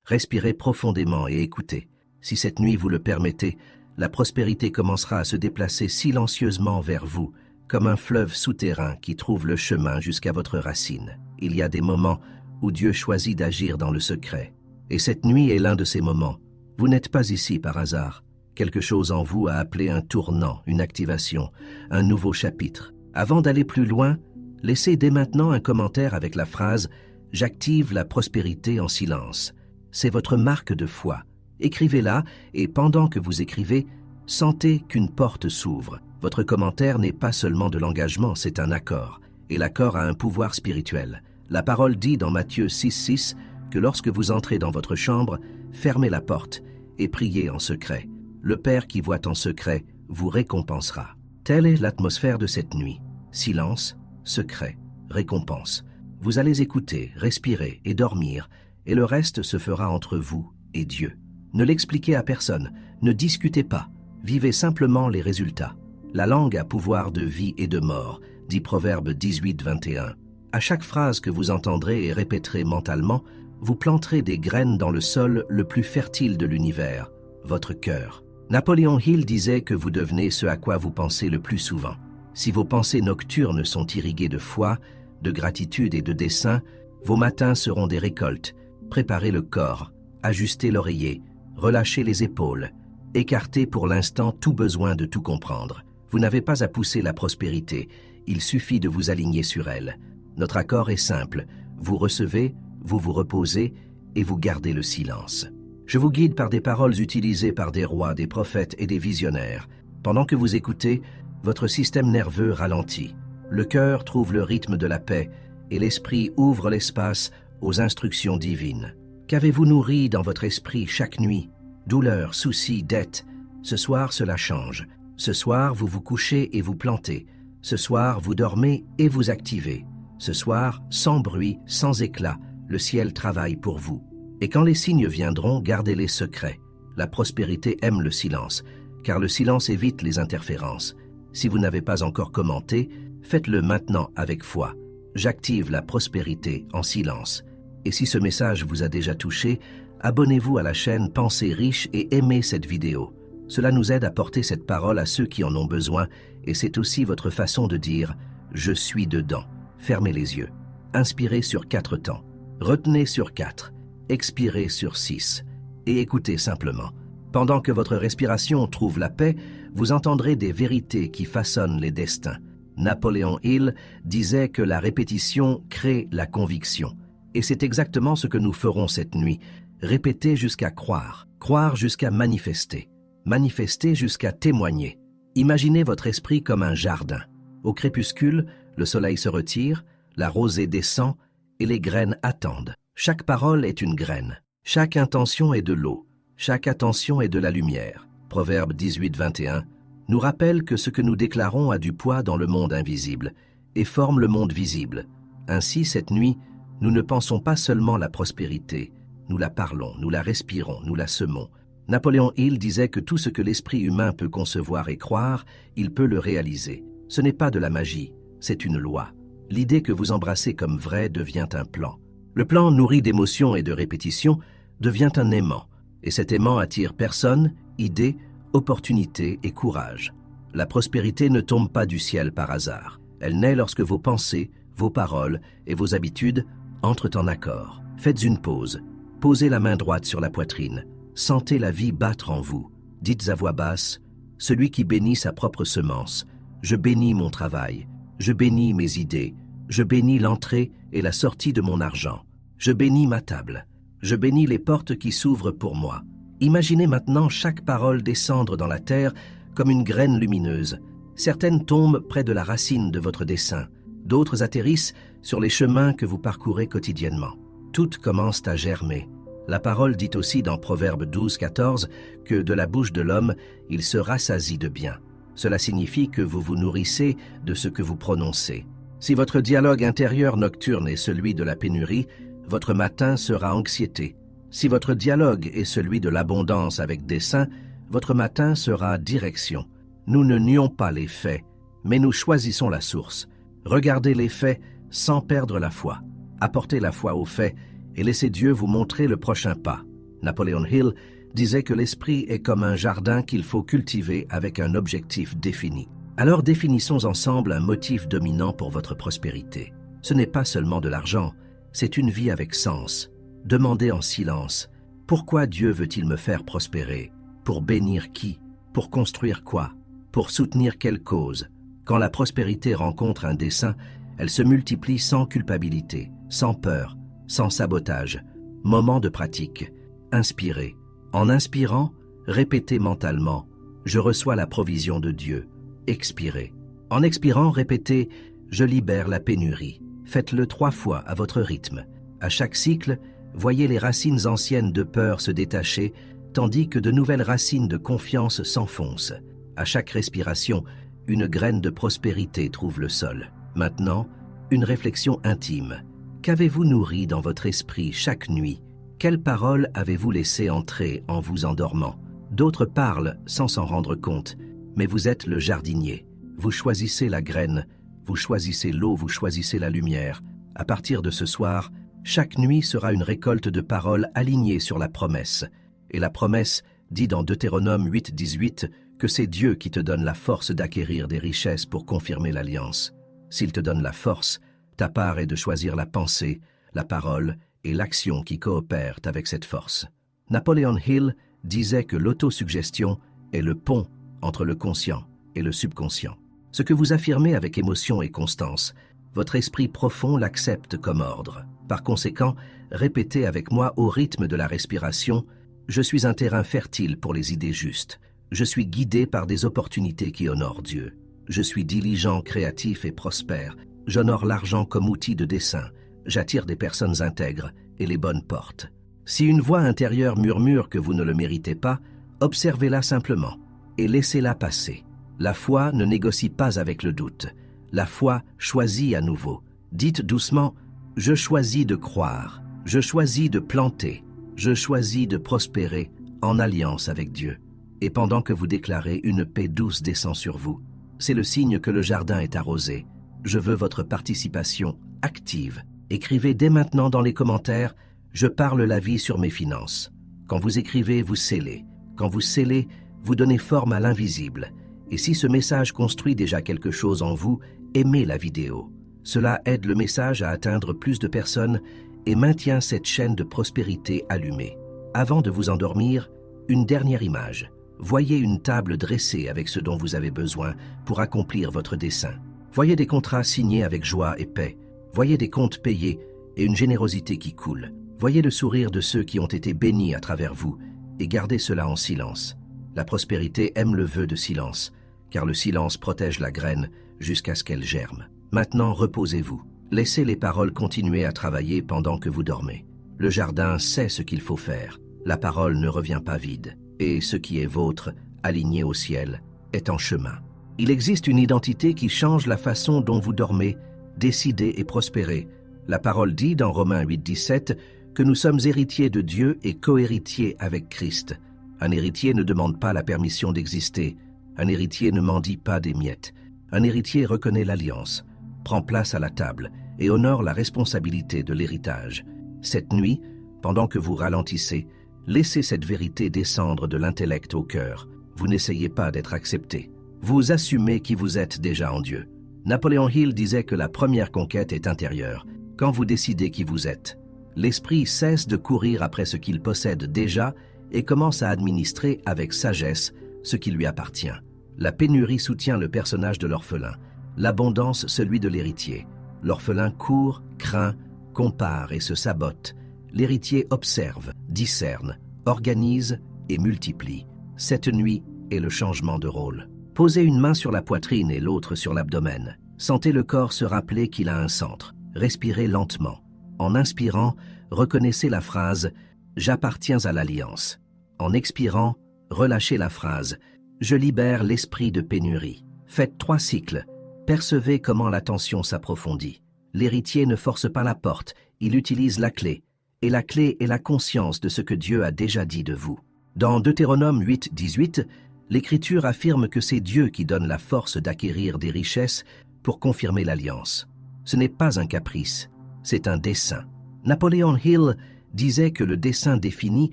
Respirez profondément et écoutez. Si cette nuit vous le permettez, la prospérité commencera à se déplacer silencieusement vers vous, comme un fleuve souterrain qui trouve le chemin jusqu'à votre racine. Il y a des moments où Dieu choisit d'agir dans le secret. Et cette nuit est l'un de ces moments. Vous n'êtes pas ici par hasard. Quelque chose en vous a appelé un tournant, une activation, un nouveau chapitre. Avant d'aller plus loin, laissez dès maintenant un commentaire avec la phrase « J'active la prospérité en silence ». C'est votre marque de foi. Écrivez-la et pendant que vous écrivez, sentez qu'une porte s'ouvre. Votre commentaire n'est pas seulement de l'engagement, c'est un accord. Et l'accord a un pouvoir spirituel. La parole dit dans Matthieu 6,6 que lorsque vous entrez dans votre chambre, fermez la porte et priez en secret. Le Père qui voit en secret vous récompensera. Telle est l'atmosphère de cette nuit. Silence, secret, récompense. Vous allez écouter, respirer et dormir, et le reste se fera entre vous et Dieu. Ne l'expliquez à personne, ne discutez pas, vivez simplement les résultats. La langue a pouvoir de vie et de mort, dit Proverbe 18, 21. À chaque phrase que vous entendrez et répéterez mentalement, vous planterez des graines dans le sol le plus fertile de l'univers, votre cœur. Napoléon Hill disait que vous devenez ce à quoi vous pensez le plus souvent. Si vos pensées nocturnes sont irriguées de foi, de gratitude et de dessein, vos matins seront des récoltes. Préparez le corps, ajustez l'oreiller, relâchez les épaules, écartez pour l'instant tout besoin de tout comprendre. Vous n'avez pas à pousser la prospérité, il suffit de vous aligner sur elle. Notre accord est simple, vous recevez, vous vous reposez et vous gardez le silence. Je vous guide par des paroles utilisées par des rois, des prophètes et des visionnaires. Pendant que vous écoutez, votre système nerveux ralentit. Le cœur trouve le rythme de la paix et l'esprit ouvre l'espace aux instructions divines. Qu'avez-vous nourri dans votre esprit chaque nuit? Douleur, soucis, dettes. Ce soir, cela change. Ce soir, vous vous couchez et vous plantez. Ce soir, vous dormez et vous activez. Ce soir, sans bruit, sans éclat, le ciel travaille pour vous. Et quand les signes viendront, gardez-les secrets. La prospérité aime le silence, car le silence évite les interférences. Si vous n'avez pas encore commenté, faites-le maintenant avec foi. J'active la prospérité en silence. Et si ce message vous a déjà touché, abonnez-vous à la chaîne Pensées riches et aimez cette vidéo. Cela nous aide à porter cette parole à ceux qui en ont besoin et c'est aussi votre façon de dire « Je suis dedans ». Fermez les yeux. Inspirez sur 4 temps. Retenez sur 4. Expirez sur 6. Et écoutez simplement. Pendant que votre respiration trouve la paix, vous entendrez des vérités qui façonnent les destins. Napoléon Hill disait que la répétition crée la conviction. Et c'est exactement ce que nous ferons cette nuit. Répéter jusqu'à croire, croire jusqu'à manifester, manifester jusqu'à témoigner. Imaginez votre esprit comme un jardin. Au crépuscule, le soleil se retire, la rosée descend et les graines attendent. Chaque parole est une graine. Chaque intention est de l'eau. Chaque attention est de la lumière. Proverbe 18, 21 nous rappelle que ce que nous déclarons a du poids dans le monde invisible et forme le monde visible. Ainsi, cette nuit, nous ne pensons pas seulement la prospérité, nous la parlons, nous la respirons, nous la semons. Napoléon Hill disait que tout ce que l'esprit humain peut concevoir et croire, il peut le réaliser. Ce n'est pas de la magie, c'est une loi. L'idée que vous embrassez comme vraie devient un plan. Le plan nourri d'émotions et de répétitions devient un aimant, et cet aimant attire personnes, idées, opportunités et courage. La prospérité ne tombe pas du ciel par hasard. Elle naît lorsque vos pensées, vos paroles et vos habitudes entrent en accord. Faites une pause. Posez la main droite sur la poitrine. Sentez la vie battre en vous. Dites à voix basse, « Celui qui bénit sa propre semence. Je bénis mon travail. Je bénis mes idées. Je bénis l'entrée et la sortie de mon argent. Je bénis ma table. Je bénis les portes qui s'ouvrent pour moi. » Imaginez maintenant chaque parole descendre dans la terre comme une graine lumineuse. Certaines tombent près de la racine de votre dessein. D'autres atterrissent sur les chemins que vous parcourez quotidiennement. Toutes commencent à germer. La parole dit aussi dans Proverbe 12, 14 que de la bouche de l'homme, il se rassasie de bien. Cela signifie que vous vous nourrissez de ce que vous prononcez. Si votre dialogue intérieur nocturne est celui de la pénurie, votre matin sera anxiété. Si votre dialogue est celui de l'abondance avec dessein, votre matin sera direction. Nous ne nions pas les faits, mais nous choisissons la source. Regardez les faits sans perdre la foi. Apportez la foi aux faits et laissez Dieu vous montrer le prochain pas. Napoleon Hill disait que l'esprit est comme un jardin qu'il faut cultiver avec un objectif défini. Alors définissons ensemble un motif dominant pour votre prospérité. Ce n'est pas seulement de l'argent, c'est une vie avec sens. Demandez en silence, pourquoi Dieu veut-il me faire prospérer? Pour bénir qui? Pour construire quoi? Pour soutenir quelle cause? Quand la prospérité rencontre un dessein, elle se multiplie sans culpabilité, sans peur, sans sabotage. Moment de pratique. Inspirez. En inspirant, répétez mentalement « Je reçois la provision de Dieu ». Expirez. En expirant, répétez « Je libère la pénurie ». Faites-le 3 fois à votre rythme. À chaque cycle, voyez les racines anciennes de peur se détacher, tandis que de nouvelles racines de confiance s'enfoncent. À chaque respiration, une graine de prospérité trouve le sol. Maintenant, une réflexion intime. Qu'avez-vous nourri dans votre esprit chaque nuit? Quelles paroles avez-vous laissé entrer en vous endormant? D'autres parlent sans s'en rendre compte, mais vous êtes le jardinier. Vous choisissez la graine, vous choisissez l'eau, vous choisissez la lumière. À partir de ce soir, chaque nuit sera une récolte de paroles alignées sur la promesse. Et la promesse dit dans Deutéronome 8:18 que c'est Dieu qui te donne la force d'acquérir des richesses pour confirmer l'alliance. S'il te donne la force, ta part est de choisir la pensée, la parole et l'action qui coopèrent avec cette force. Napoleon Hill disait que l'autosuggestion est le pont entre le conscient et le subconscient. Ce que vous affirmez avec émotion et constance, votre esprit profond l'accepte comme ordre. Par conséquent, répétez avec moi au rythme de la respiration « Je suis un terrain fertile pour les idées justes. Je suis guidé par des opportunités qui honorent Dieu. Je suis diligent, créatif et prospère. J'honore l'argent comme outil de dessein. J'attire des personnes intègres et les bonnes portes. » Si une voix intérieure murmure que vous ne le méritez pas, observez-la simplement et laissez-la passer. La foi ne négocie pas avec le doute. La foi choisit à nouveau. Dites doucement « Je choisis de croire. Je choisis de planter. Je choisis de prospérer en alliance avec Dieu. » Et pendant que vous déclarez, une paix douce descend sur vous. C'est le signe que le jardin est arrosé. Je veux votre participation active. Écrivez dès maintenant dans les commentaires « Je parle la vie sur mes finances ». Quand vous écrivez, vous scellez. Quand vous scellez, vous donnez forme à l'invisible. Et si ce message construit déjà quelque chose en vous, aimez la vidéo. Cela aide le message à atteindre plus de personnes et maintient cette chaîne de prospérité allumée. Avant de vous endormir, une dernière image. Voyez une table dressée avec ce dont vous avez besoin pour accomplir votre dessein. Voyez des contrats signés avec joie et paix. Voyez des comptes payés et une générosité qui coule. Voyez le sourire de ceux qui ont été bénis à travers vous et gardez cela en silence. La prospérité aime le vœu de silence, car le silence protège la graine jusqu'à ce qu'elle germe. Maintenant, reposez-vous. Laissez les paroles continuer à travailler pendant que vous dormez. Le jardin sait ce qu'il faut faire. La parole ne revient pas vide. Et ce qui est vôtre, aligné au ciel, est en chemin. Il existe une identité qui change la façon dont vous dormez, décidez et prospérez. La parole dit dans Romains 8:17 que nous sommes héritiers de Dieu et co-héritiers avec Christ. Un héritier ne demande pas la permission d'exister. Un héritier ne mendie pas des miettes. Un héritier reconnaît l'alliance, prend place à la table et honore la responsabilité de l'héritage. Cette nuit, pendant que vous ralentissez, laissez cette vérité descendre de l'intellect au cœur. Vous n'essayez pas d'être accepté. Vous assumez qui vous êtes déjà en Dieu. Napoleon Hill disait que la première conquête est intérieure. Quand vous décidez qui vous êtes, l'esprit cesse de courir après ce qu'il possède déjà et commence à administrer avec sagesse ce qui lui appartient. La pénurie soutient le personnage de l'orphelin, l'abondance celui de l'héritier. L'orphelin court, craint, compare et se sabote. L'héritier observe, discerne, organise et multiplie. Cette nuit est le changement de rôle. Posez une main sur la poitrine et l'autre sur l'abdomen. Sentez le corps se rappeler qu'il a un centre. Respirez lentement. En inspirant, reconnaissez la phrase « J'appartiens à l'alliance ». En expirant, relâchez la phrase « Je libère l'esprit de pénurie ». Faites 3 cycles. Percevez comment la tension s'approfondit. L'héritier ne force pas la porte, il utilise la clé. Et la clé est la conscience de ce que Dieu a déjà dit de vous. Dans Deutéronome 8:18, l'Écriture affirme que c'est Dieu qui donne la force d'acquérir des richesses pour confirmer l'alliance. Ce n'est pas un caprice, c'est un dessein. Napoleon Hill disait que le dessein défini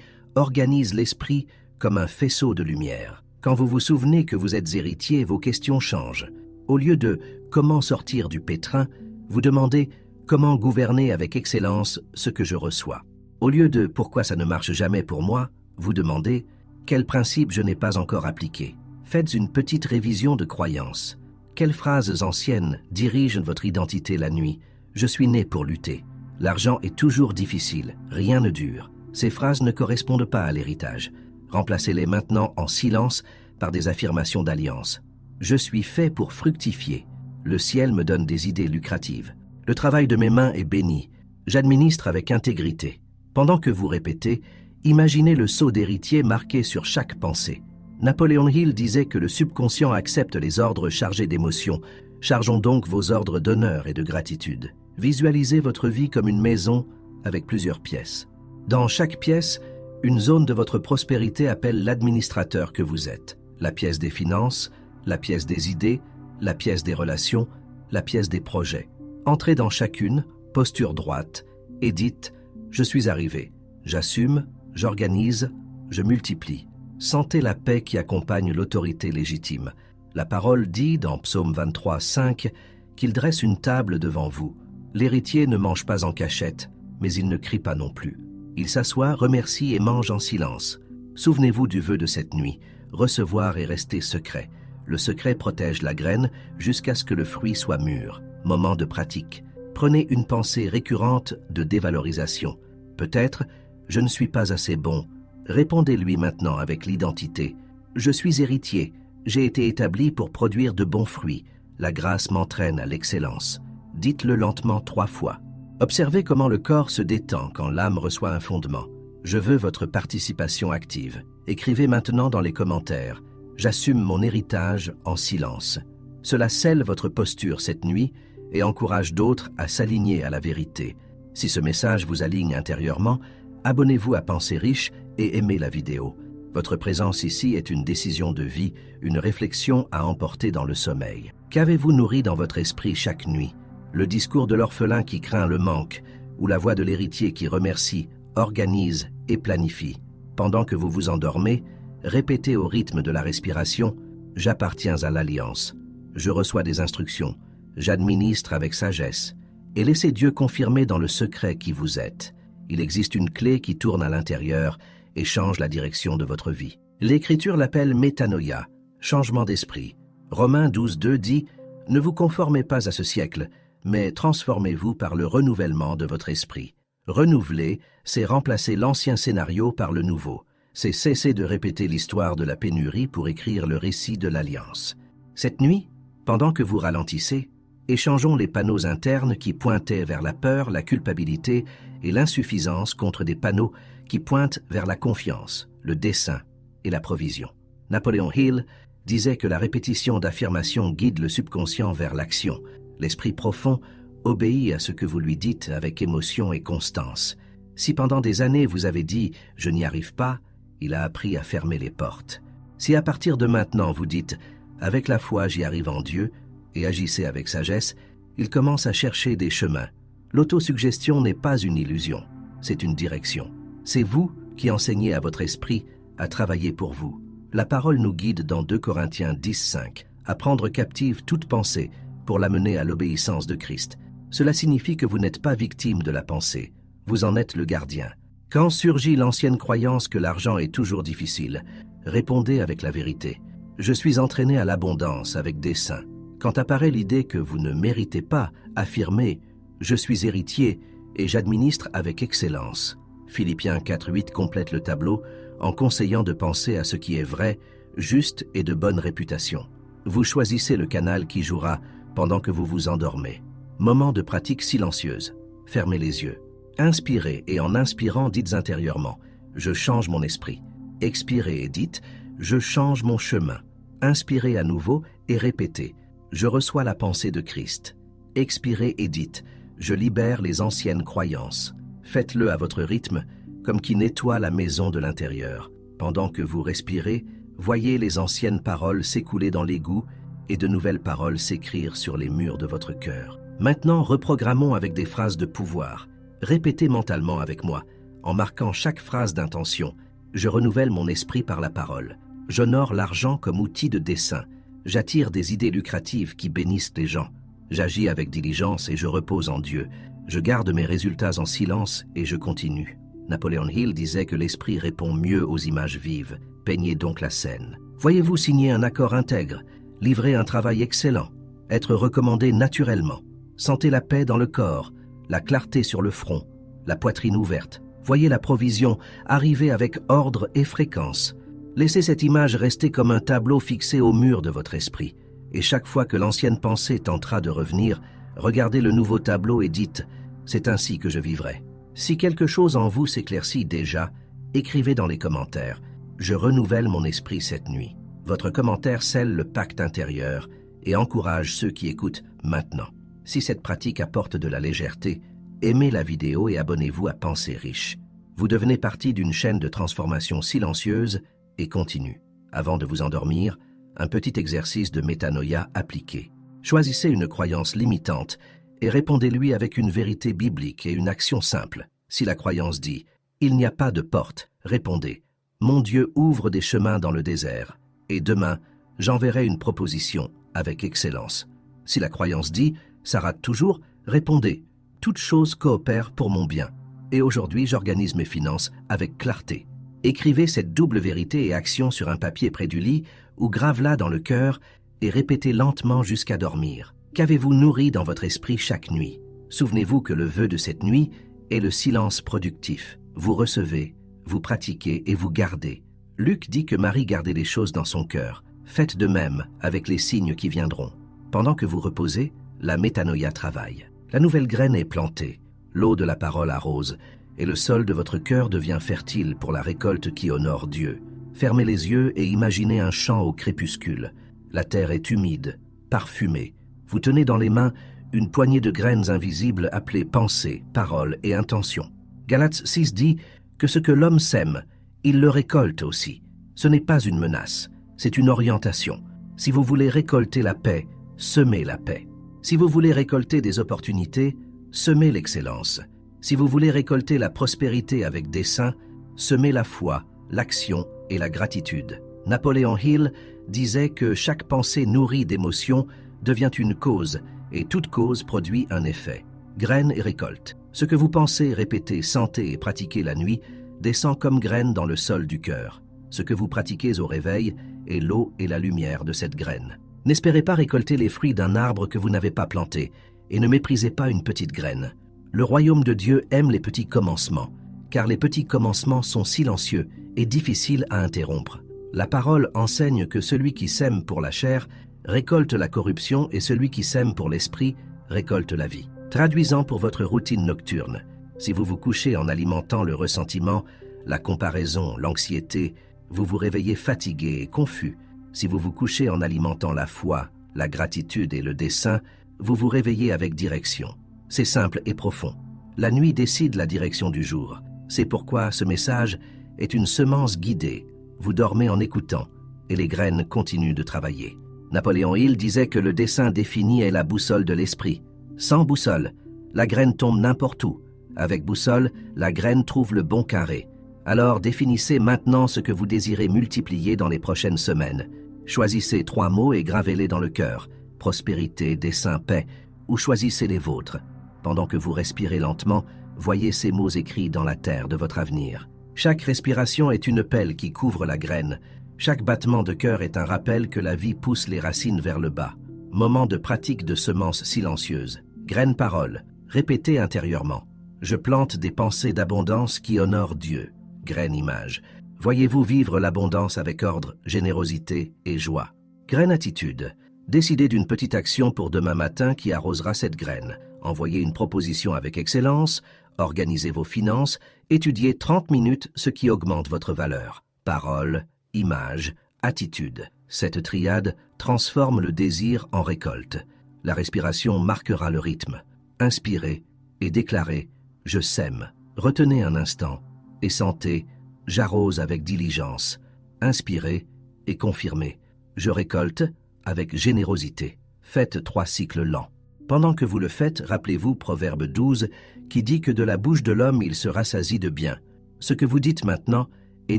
organise l'esprit comme un faisceau de lumière. Quand vous vous souvenez que vous êtes héritier, vos questions changent. Au lieu de « comment sortir du pétrin », vous demandez « comment gouverner avec excellence ce que je reçois ». Au lieu de « pourquoi ça ne marche jamais pour moi », vous demandez « quel principe je n'ai pas encore appliqué ». Faites une petite révision de croyances. Quelles phrases anciennes dirigent votre identité la nuit? Je suis né pour lutter. L'argent est toujours difficile, rien ne dure. Ces phrases ne correspondent pas à l'héritage. Remplacez-les maintenant en silence par des affirmations d'alliance. Je suis fait pour fructifier. Le ciel me donne des idées lucratives. Le travail de mes mains est béni. J'administre avec intégrité. Pendant que vous répétez, imaginez le sceau d'héritier marqué sur chaque pensée. Napoléon Hill disait que le subconscient accepte les ordres chargés d'émotions. Chargeons donc vos ordres d'honneur et de gratitude. Visualisez votre vie comme une maison avec plusieurs pièces. Dans chaque pièce, une zone de votre prospérité appelle l'administrateur que vous êtes. La pièce des finances, la pièce des idées, la pièce des relations, la pièce des projets. Entrez dans chacune, posture droite, et dites « Je suis arrivé, j'assume, j'organise, je multiplie ». Sentez la paix qui accompagne l'autorité légitime. La parole dit dans Psaume 23, 5 qu'il dresse une table devant vous. L'héritier ne mange pas en cachette, mais il ne crie pas non plus. Il s'assoit, remercie et mange en silence. Souvenez-vous du vœu de cette nuit, recevoir et rester secret. Le secret protège la graine jusqu'à ce que le fruit soit mûr. Moment de pratique. Prenez une pensée récurrente de dévalorisation. Peut-être, je ne suis pas assez bon. Répondez-lui maintenant avec l'identité. Je suis héritier. J'ai été établi pour produire de bons fruits. La grâce m'entraîne à l'excellence. Dites-le lentement 3 fois. Observez comment le corps se détend quand l'âme reçoit un fondement. Je veux votre participation active. Écrivez maintenant dans les commentaires. J'assume mon héritage en silence. Cela scelle votre posture cette nuit et encourage d'autres à s'aligner à la vérité. Si ce message vous aligne intérieurement, abonnez-vous à Pensée Riche et aimez la vidéo. Votre présence ici est une décision de vie, une réflexion à emporter dans le sommeil. Qu'avez-vous nourri dans votre esprit chaque nuit? Le discours de l'orphelin qui craint le manque, ou la voix de l'héritier qui remercie, organise et planifie. Pendant que vous vous endormez, répétez au rythme de la respiration « J'appartiens à l'Alliance ». Je reçois des instructions, j'administre avec sagesse, et laissez Dieu confirmer dans le secret qui vous êtes. Il existe une clé qui tourne à l'intérieur et change la direction de votre vie. L'Écriture l'appelle métanoïa, changement d'esprit. Romains 12:2 dit « Ne vous conformez pas à ce siècle, mais transformez-vous par le renouvellement de votre esprit. » Renouveler, c'est remplacer l'ancien scénario par le nouveau. C'est cesser de répéter l'histoire de la pénurie pour écrire le récit de l'Alliance. Cette nuit, pendant que vous ralentissez, échangeons les panneaux internes qui pointaient vers la peur, la culpabilité et l'insuffisance contre des panneaux qui pointent vers la confiance, le dessein et la provision. Napoléon Hill disait que la répétition d'affirmations guide le subconscient vers l'action. L'esprit profond obéit à ce que vous lui dites avec émotion et constance. Si pendant des années vous avez dit « je n'y arrive pas », il a appris à fermer les portes. Si à partir de maintenant vous dites « avec la foi j'y arrive en Dieu » et agissez avec sagesse, il commence à chercher des chemins. L'autosuggestion n'est pas une illusion, c'est une direction. C'est vous qui enseignez à votre esprit à travailler pour vous. La parole nous guide dans 2 Corinthiens 10:5, à prendre captive toute pensée pour l'amener à l'obéissance de Christ. Cela signifie que vous n'êtes pas victime de la pensée, vous en êtes le gardien. Quand surgit l'ancienne croyance que l'argent est toujours difficile, répondez avec la vérité. Je suis entraîné à l'abondance avec dessein. Quand apparaît l'idée que vous ne méritez pas, affirmez « Je suis héritier et j'administre avec excellence ». Philippiens 4:8 complète le tableau en conseillant de penser à ce qui est vrai, juste et de bonne réputation. Vous choisissez le canal qui jouera pendant que vous vous endormez. Moment de pratique silencieuse. Fermez les yeux. Inspirez et en inspirant, dites intérieurement « Je change mon esprit ». Expirez et dites « Je change mon chemin ». Inspirez à nouveau et répétez « Je reçois la pensée de Christ ». Expirez et dites « Je libère les anciennes croyances ». Faites-le à votre rythme, comme qui nettoie la maison de l'intérieur. Pendant que vous respirez, voyez les anciennes paroles s'écouler dans l'égout et de nouvelles paroles s'écrire sur les murs de votre cœur. Maintenant, reprogrammons avec des phrases de pouvoir. Répétez mentalement avec moi, en marquant chaque phrase d'intention. Je renouvelle mon esprit par la parole. J'honore l'argent comme outil de dessein. J'attire des idées lucratives qui bénissent les gens. J'agis avec diligence et je repose en Dieu. Je garde mes résultats en silence et je continue. Napoléon Hill disait que l'esprit répond mieux aux images vives. Peignez donc la scène. Voyez-vous signer un accord intègre, livrer un travail excellent, être recommandé naturellement. Sentez la paix dans le corps, la clarté sur le front, la poitrine ouverte. Voyez la provision arriver avec ordre et fréquence. Laissez cette image rester comme un tableau fixé au mur de votre esprit. Et chaque fois que l'ancienne pensée tentera de revenir, regardez le nouveau tableau et dites « C'est ainsi que je vivrai ». Si quelque chose en vous s'éclaircit déjà, écrivez dans les commentaires « Je renouvelle mon esprit cette nuit ». Votre commentaire scelle le pacte intérieur et encourage ceux qui écoutent maintenant. Si cette pratique apporte de la légèreté, aimez la vidéo et abonnez-vous à Pensée Riche. Vous devenez partie d'une chaîne de transformation silencieuse et continue. Avant de vous endormir, un petit exercice de métanoïa appliqué. Choisissez une croyance limitante et répondez-lui avec une vérité biblique et une action simple. Si la croyance dit « Il n'y a pas de porte », répondez « Mon Dieu ouvre des chemins dans le désert et demain, j'enverrai une proposition avec excellence. » Si la croyance dit « Ça rate toujours », répondez « Toute chose coopère pour mon bien et aujourd'hui j'organise mes finances avec clarté. » Écrivez cette double vérité et action sur un papier près du lit ou grave-la dans le cœur et répétez lentement jusqu'à dormir. Qu'avez-vous nourri dans votre esprit chaque nuit? Souvenez-vous que le vœu de cette nuit est le silence productif. Vous recevez, vous pratiquez et vous gardez. Luc dit que Marie gardait les choses dans son cœur. Faites de même avec les signes qui viendront. Pendant que vous reposez, la métanoïa travaille. La nouvelle graine est plantée, l'eau de la parole arrose, et le sol de votre cœur devient fertile pour la récolte qui honore Dieu. Fermez les yeux et imaginez un champ au crépuscule. La terre est humide, parfumée. Vous tenez dans les mains une poignée de graines invisibles appelées pensée, parole et intention. Galates 6 dit que ce que l'homme sème, il le récolte aussi. Ce n'est pas une menace, c'est une orientation. Si vous voulez récolter la paix, semez la paix. Si vous voulez récolter des opportunités, semez l'excellence. Si vous voulez récolter la prospérité avec dessein, semez la foi, l'action et la gratitude. Napoléon Hill disait que chaque pensée nourrie d'émotions devient une cause et toute cause produit un effet. Graines et récolte. Ce que vous pensez, répétez, sentez et pratiquez la nuit descend comme graine dans le sol du cœur. Ce que vous pratiquez au réveil est l'eau et la lumière de cette graine. N'espérez pas récolter les fruits d'un arbre que vous n'avez pas planté et ne méprisez pas une petite graine. Le royaume de Dieu aime les petits commencements, car les petits commencements sont silencieux et difficiles à interrompre. La parole enseigne que celui qui sème pour la chair récolte la corruption et celui qui sème pour l'esprit récolte la vie. Traduisant pour votre routine nocturne, si vous vous couchez en alimentant le ressentiment, la comparaison, l'anxiété, vous vous réveillez fatigué et confus. Si vous vous couchez en alimentant la foi, la gratitude et le dessein, vous vous réveillez avec direction. C'est simple et profond. La nuit décide la direction du jour. C'est pourquoi ce message est une semence guidée. Vous dormez en écoutant et les graines continuent de travailler. Napoléon Hill disait que le dessein défini est la boussole de l'esprit. Sans boussole, la graine tombe n'importe où. Avec boussole, la graine trouve le bon carré. Alors définissez maintenant ce que vous désirez multiplier dans les prochaines semaines. Choisissez 3 mots et gravez-les dans le cœur. Prospérité, dessein, paix, ou choisissez les vôtres. Pendant que vous respirez lentement, voyez ces mots écrits dans la terre de votre avenir. Chaque respiration est une pelle qui couvre la graine. Chaque battement de cœur est un rappel que la vie pousse les racines vers le bas. Moment de pratique de semences silencieuses. Graine parole. Répétez intérieurement. Je plante des pensées d'abondance qui honorent Dieu. Graine image. Voyez-vous vivre l'abondance avec ordre, générosité et joie. Graine attitude. Décidez d'une petite action pour demain matin qui arrosera cette graine. Envoyez une proposition avec excellence, organisez vos finances, étudiez 30 minutes ce qui augmente votre valeur. Parole, image, attitude. Cette triade transforme le désir en récolte. La respiration marquera le rythme. Inspirez et déclarez « Je sème ». Retenez un instant et sentez « J'arrose avec diligence ». Inspirez et confirmez « Je récolte » avec générosité. Faites 3 cycles lents. Pendant que vous le faites, rappelez-vous Proverbe 12 qui dit que de la bouche de l'homme il se rassasie de bien. Ce que vous dites maintenant et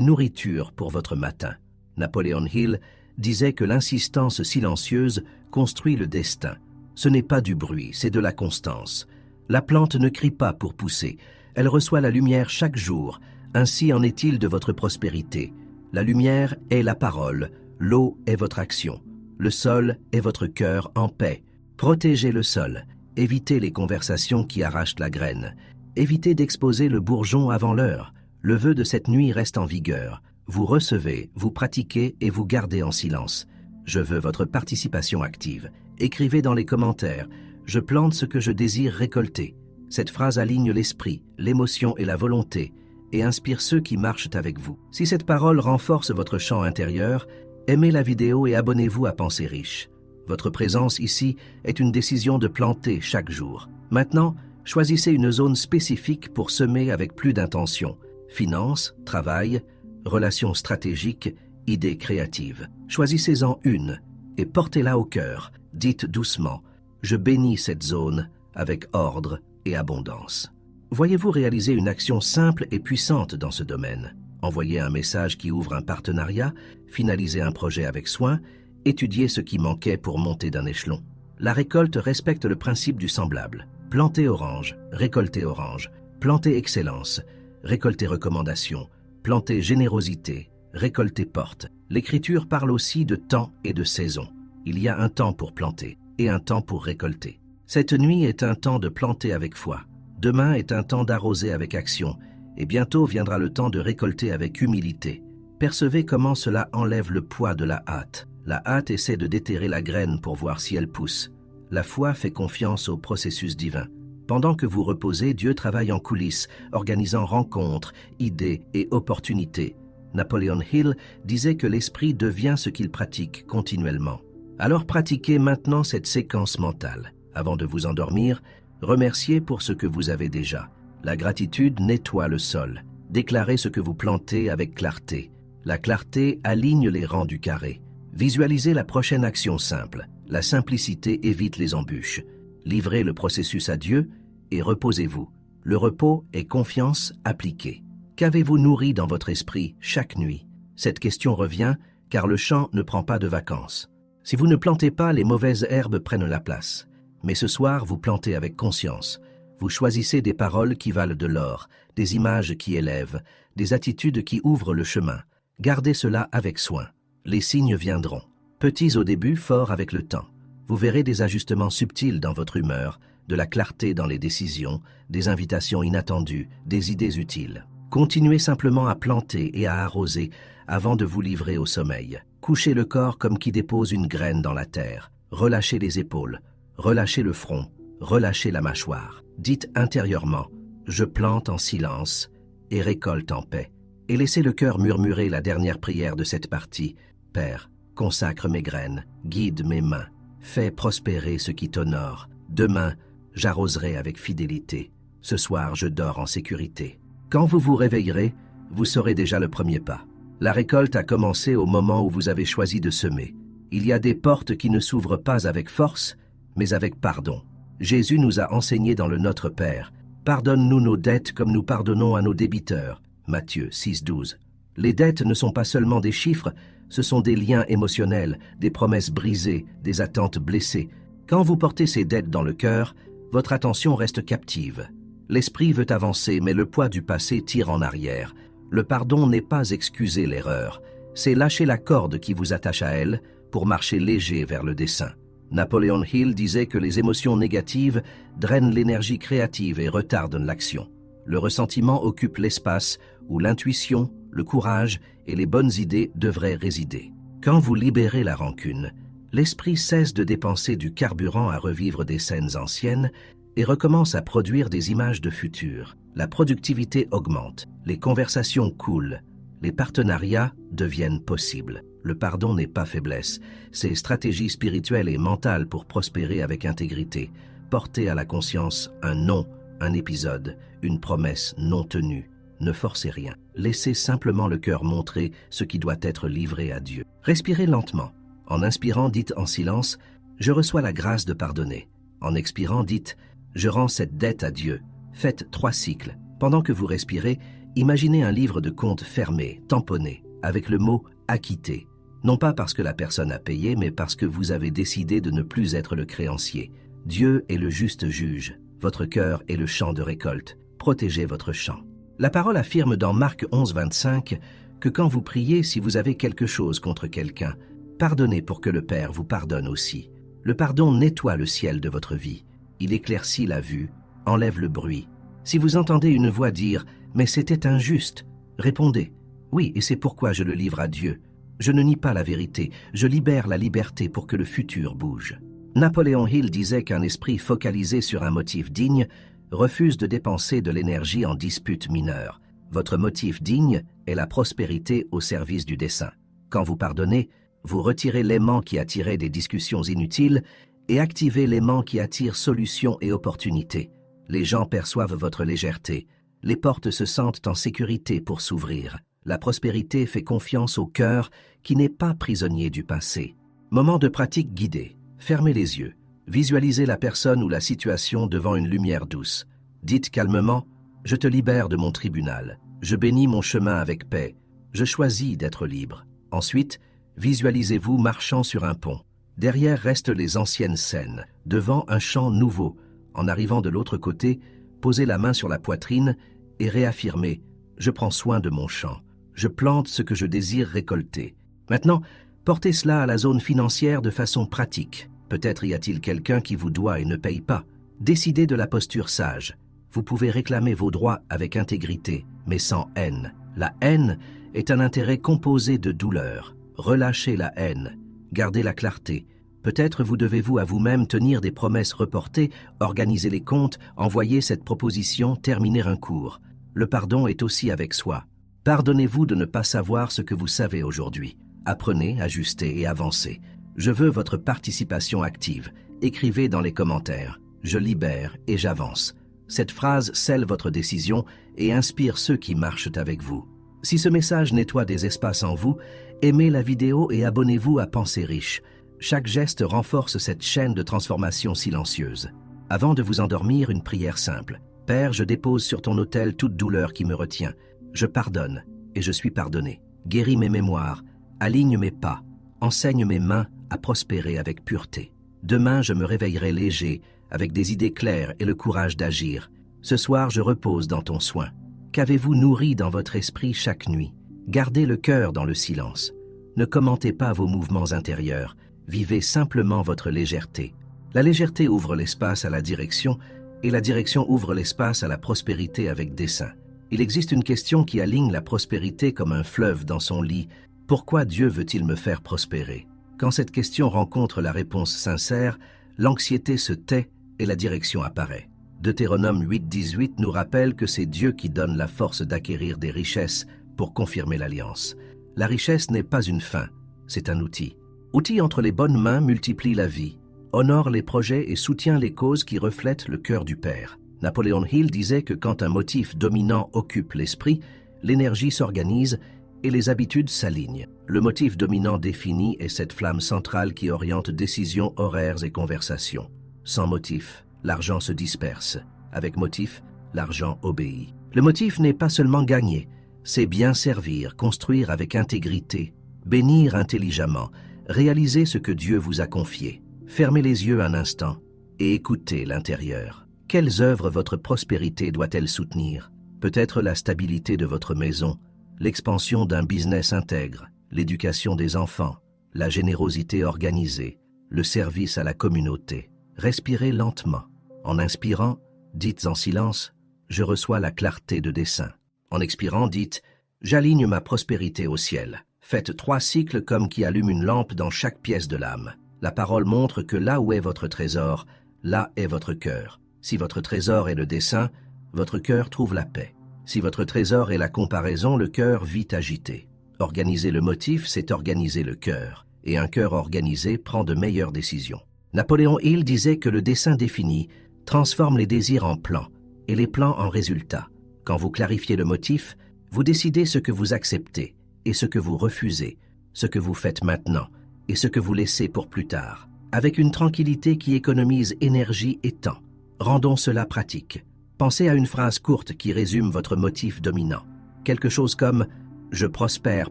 nourriture pour votre matin. Napoleon Hill disait que l'insistance silencieuse construit le destin. Ce n'est pas du bruit, c'est de la constance. La plante ne crie pas pour pousser, elle reçoit la lumière chaque jour. Ainsi en est-il de votre prospérité. La lumière est la parole, l'eau est votre action, le sol est votre cœur en paix. Protégez le sol, évitez les conversations qui arrachent la graine, évitez d'exposer le bourgeon avant l'heure. Le vœu de cette nuit reste en vigueur. Vous recevez, vous pratiquez et vous gardez en silence. Je veux votre participation active. Écrivez dans les commentaires « Je plante ce que je désire récolter ». Cette phrase aligne l'esprit, l'émotion et la volonté et inspire ceux qui marchent avec vous. Si cette parole renforce votre chant intérieur, aimez la vidéo et abonnez-vous à Pensée Riche. Votre présence ici est une décision de planter chaque jour. Maintenant, choisissez une zone spécifique pour semer avec plus d'intention. Finances, travail, relations stratégiques, idées créatives. Choisissez-en une et portez-la au cœur. Dites doucement « Je bénis cette zone avec ordre et abondance ». Voyez-vous réaliser une action simple et puissante dans ce domaine? Envoyer un message qui ouvre un partenariat, finaliser un projet avec soin, étudier ce qui manquait pour monter d'un échelon. La récolte respecte le principe du semblable. Planter orange, récolter orange. Planter excellence, récolter recommandation. Planter générosité, récolter porte. L'écriture parle aussi de temps et de saison. Il y a un temps pour planter et un temps pour récolter. Cette nuit est un temps de planter avec foi. Demain est un temps d'arroser avec action. Et bientôt viendra le temps de récolter avec humilité. Percevez comment cela enlève le poids de la hâte. La hâte essaie de déterrer la graine pour voir si elle pousse. La foi fait confiance au processus divin. Pendant que vous reposez, Dieu travaille en coulisses, organisant rencontres, idées et opportunités. Napoleon Hill disait que l'esprit devient ce qu'il pratique continuellement. Alors pratiquez maintenant cette séquence mentale. Avant de vous endormir, remerciez pour ce que vous avez déjà. La gratitude nettoie le sol. Déclarez ce que vous plantez avec clarté. La clarté aligne les rangs du carré. Visualisez la prochaine action simple. La simplicité évite les embûches. Livrez le processus à Dieu et reposez-vous. Le repos est confiance appliquée. Qu'avez-vous nourri dans votre esprit chaque nuit? Cette question revient car le champ ne prend pas de vacances. Si vous ne plantez pas, les mauvaises herbes prennent la place. Mais ce soir, vous plantez avec conscience. Vous choisissez des paroles qui valent de l'or, des images qui élèvent, des attitudes qui ouvrent le chemin. Gardez cela avec soin. Les signes viendront. Petits au début, forts avec le temps. Vous verrez des ajustements subtils dans votre humeur, de la clarté dans les décisions, des invitations inattendues, des idées utiles. Continuez simplement à planter et à arroser avant de vous livrer au sommeil. Couchez le corps comme qui dépose une graine dans la terre. Relâchez les épaules, relâchez le front, relâchez la mâchoire. Dites intérieurement « Je plante en silence et récolte en paix ». Et laissez le cœur murmurer la dernière prière de cette partie. « Père, consacre mes graines, guide mes mains, fais prospérer ce qui t'honore. Demain, j'arroserai avec fidélité. Ce soir, je dors en sécurité. » Quand vous vous réveillerez, vous saurez déjà le premier pas. La récolte a commencé au moment où vous avez choisi de semer. Il y a des portes qui ne s'ouvrent pas avec force, mais avec pardon. Jésus nous a enseigné dans le Notre Père. « Pardonne-nous nos dettes comme nous pardonnons à nos débiteurs. » Matthieu 6,12. Les dettes ne sont pas seulement des chiffres, ce sont des liens émotionnels, des promesses brisées, des attentes blessées. Quand vous portez ces dettes dans le cœur, votre attention reste captive. L'esprit veut avancer, mais le poids du passé tire en arrière. Le pardon n'est pas excuser l'erreur, c'est lâcher la corde qui vous attache à elle pour marcher léger vers le dessein. Napoleon Hill disait que les émotions négatives drainent l'énergie créative et retardent l'action. Le ressentiment occupe l'espace où l'intuition, le courage et les bonnes idées devraient résider. Quand vous libérez la rancune, l'esprit cesse de dépenser du carburant à revivre des scènes anciennes et recommence à produire des images de futur. La productivité augmente, les conversations coulent, les partenariats deviennent possibles. Le pardon n'est pas faiblesse, c'est stratégie spirituelle et mentale pour prospérer avec intégrité. Portez à la conscience un non, un épisode, une promesse non tenue. Ne forcez rien. Laissez simplement le cœur montrer ce qui doit être livré à Dieu. Respirez lentement. En inspirant, dites en silence « Je reçois la grâce de pardonner ». En expirant, dites « Je rends cette dette à Dieu ». Faites 3 cycles. Pendant que vous respirez, Imaginez un livre de compte fermé, tamponné, avec le mot « acquitté ». Non pas parce que la personne a payé, mais parce que vous avez décidé de ne plus être le créancier. Dieu est le juste juge. Votre cœur est le champ de récolte. Protégez votre champ. La parole affirme dans Marc 11, 25 que quand vous priez, si vous avez quelque chose contre quelqu'un, pardonnez pour que le Père vous pardonne aussi. Le pardon nettoie le ciel de votre vie. Il éclaircit la vue, enlève le bruit. Si vous entendez une voix dire « mais c'était injuste », répondez « oui, et c'est pourquoi je le livre à Dieu. Je ne nie pas la vérité, je libère la liberté pour que le futur bouge. » Napoléon Hill disait qu'un esprit focalisé sur un motif digne refuse de dépenser de l'énergie en disputes mineures. Votre motif digne est la prospérité au service du dessein. Quand vous pardonnez, vous retirez l'aimant qui attirait des discussions inutiles et activez l'aimant qui attire solutions et opportunités. Les gens perçoivent votre légèreté. Les portes se sentent en sécurité pour s'ouvrir. La prospérité fait confiance au cœur qui n'est pas prisonnier du passé. Moment de pratique guidée. Fermez les yeux. Visualisez la personne ou la situation devant une lumière douce. Dites calmement « Je te libère de mon tribunal. Je bénis mon chemin avec paix. Je choisis d'être libre. » Ensuite, visualisez-vous marchant sur un pont. Derrière restent les anciennes scènes. Devant un champ nouveau. En arrivant de l'autre côté, posez la main sur la poitrine et réaffirmez « Je prends soin de mon champ. Je plante ce que je désire récolter. » Maintenant, portez cela à la zone financière de façon pratique. Peut-être y a-t-il quelqu'un qui vous doit et ne paye pas. Décidez de la posture sage. Vous pouvez réclamer vos droits avec intégrité, mais sans haine. La haine est un intérêt composé de douleur. Relâchez la haine. Gardez la clarté. Peut-être vous devez-vous à vous-même tenir des promesses reportées, organiser les comptes, envoyer cette proposition, terminer un cours. Le pardon est aussi avec soi. Pardonnez-vous de ne pas savoir ce que vous savez aujourd'hui. Apprenez, ajustez et avancez. Je veux votre participation active. Écrivez dans les commentaires. Je libère et j'avance. Cette phrase scelle votre décision et inspire ceux qui marchent avec vous. Si ce message nettoie des espaces en vous, aimez la vidéo et abonnez-vous à Pensée Riche. Chaque geste renforce cette chaîne de transformation silencieuse. Avant de vous endormir, une prière simple. Père, je dépose sur ton autel toute douleur qui me retient. Je pardonne et je suis pardonné. Guéris mes mémoires, aligne mes pas, enseigne mes mains à prospérer avec pureté. Demain, je me réveillerai léger, avec des idées claires et le courage d'agir. Ce soir, je repose dans ton soin. Qu'avez-vous nourri dans votre esprit chaque nuit? Gardez le cœur dans le silence. Ne commentez pas vos mouvements intérieurs. Vivez simplement votre légèreté. La légèreté ouvre l'espace à la direction et la direction ouvre l'espace à la prospérité avec dessein. Il existe une question qui aligne la prospérité comme un fleuve dans son lit. Pourquoi Dieu veut-il me faire prospérer? Quand cette question rencontre la réponse sincère, l'anxiété se tait et la direction apparaît. Deutéronome 8:18 nous rappelle que c'est Dieu qui donne la force d'acquérir des richesses pour confirmer l'alliance. La richesse n'est pas une fin, c'est un outil. Outil entre les bonnes mains multiplie la vie, honore les projets et soutient les causes qui reflètent le cœur du Père. Napoléon Hill disait que quand un motif dominant occupe l'esprit, l'énergie s'organise et les habitudes s'alignent. Le motif dominant défini est cette flamme centrale qui oriente décisions, horaires et conversations. Sans motif, l'argent se disperse. Avec motif, l'argent obéit. Le motif n'est pas seulement gagner, c'est bien servir, construire avec intégrité, bénir intelligemment, réaliser ce que Dieu vous a confié. Fermez les yeux un instant et écoutez l'intérieur. Quelles œuvres votre prospérité doit-elle soutenir? Peut-être la stabilité de votre maison, l'expansion d'un business intègre, l'éducation des enfants, la générosité organisée, le service à la communauté. Respirez lentement. En inspirant, dites en silence « Je reçois la clarté de dessein ». En expirant, dites « J'aligne ma prospérité au ciel ». Faites 3 cycles comme qui allument une lampe dans chaque pièce de l'âme. La parole montre que là où est votre trésor, là est votre cœur. Si votre trésor est le dessein, votre cœur trouve la paix. Si votre trésor est la comparaison, le cœur vit agité. Organiser le motif, c'est organiser le cœur. Et un cœur organisé prend de meilleures décisions. Napoléon Hill disait que le dessein défini transforme les désirs en plans et les plans en résultats. Quand vous clarifiez le motif, vous décidez ce que vous acceptez et ce que vous refusez, ce que vous faites maintenant et ce que vous laissez pour plus tard, avec une tranquillité qui économise énergie et temps. Rendons cela pratique. Pensez à une phrase courte qui résume votre motif dominant. Quelque chose comme « Je prospère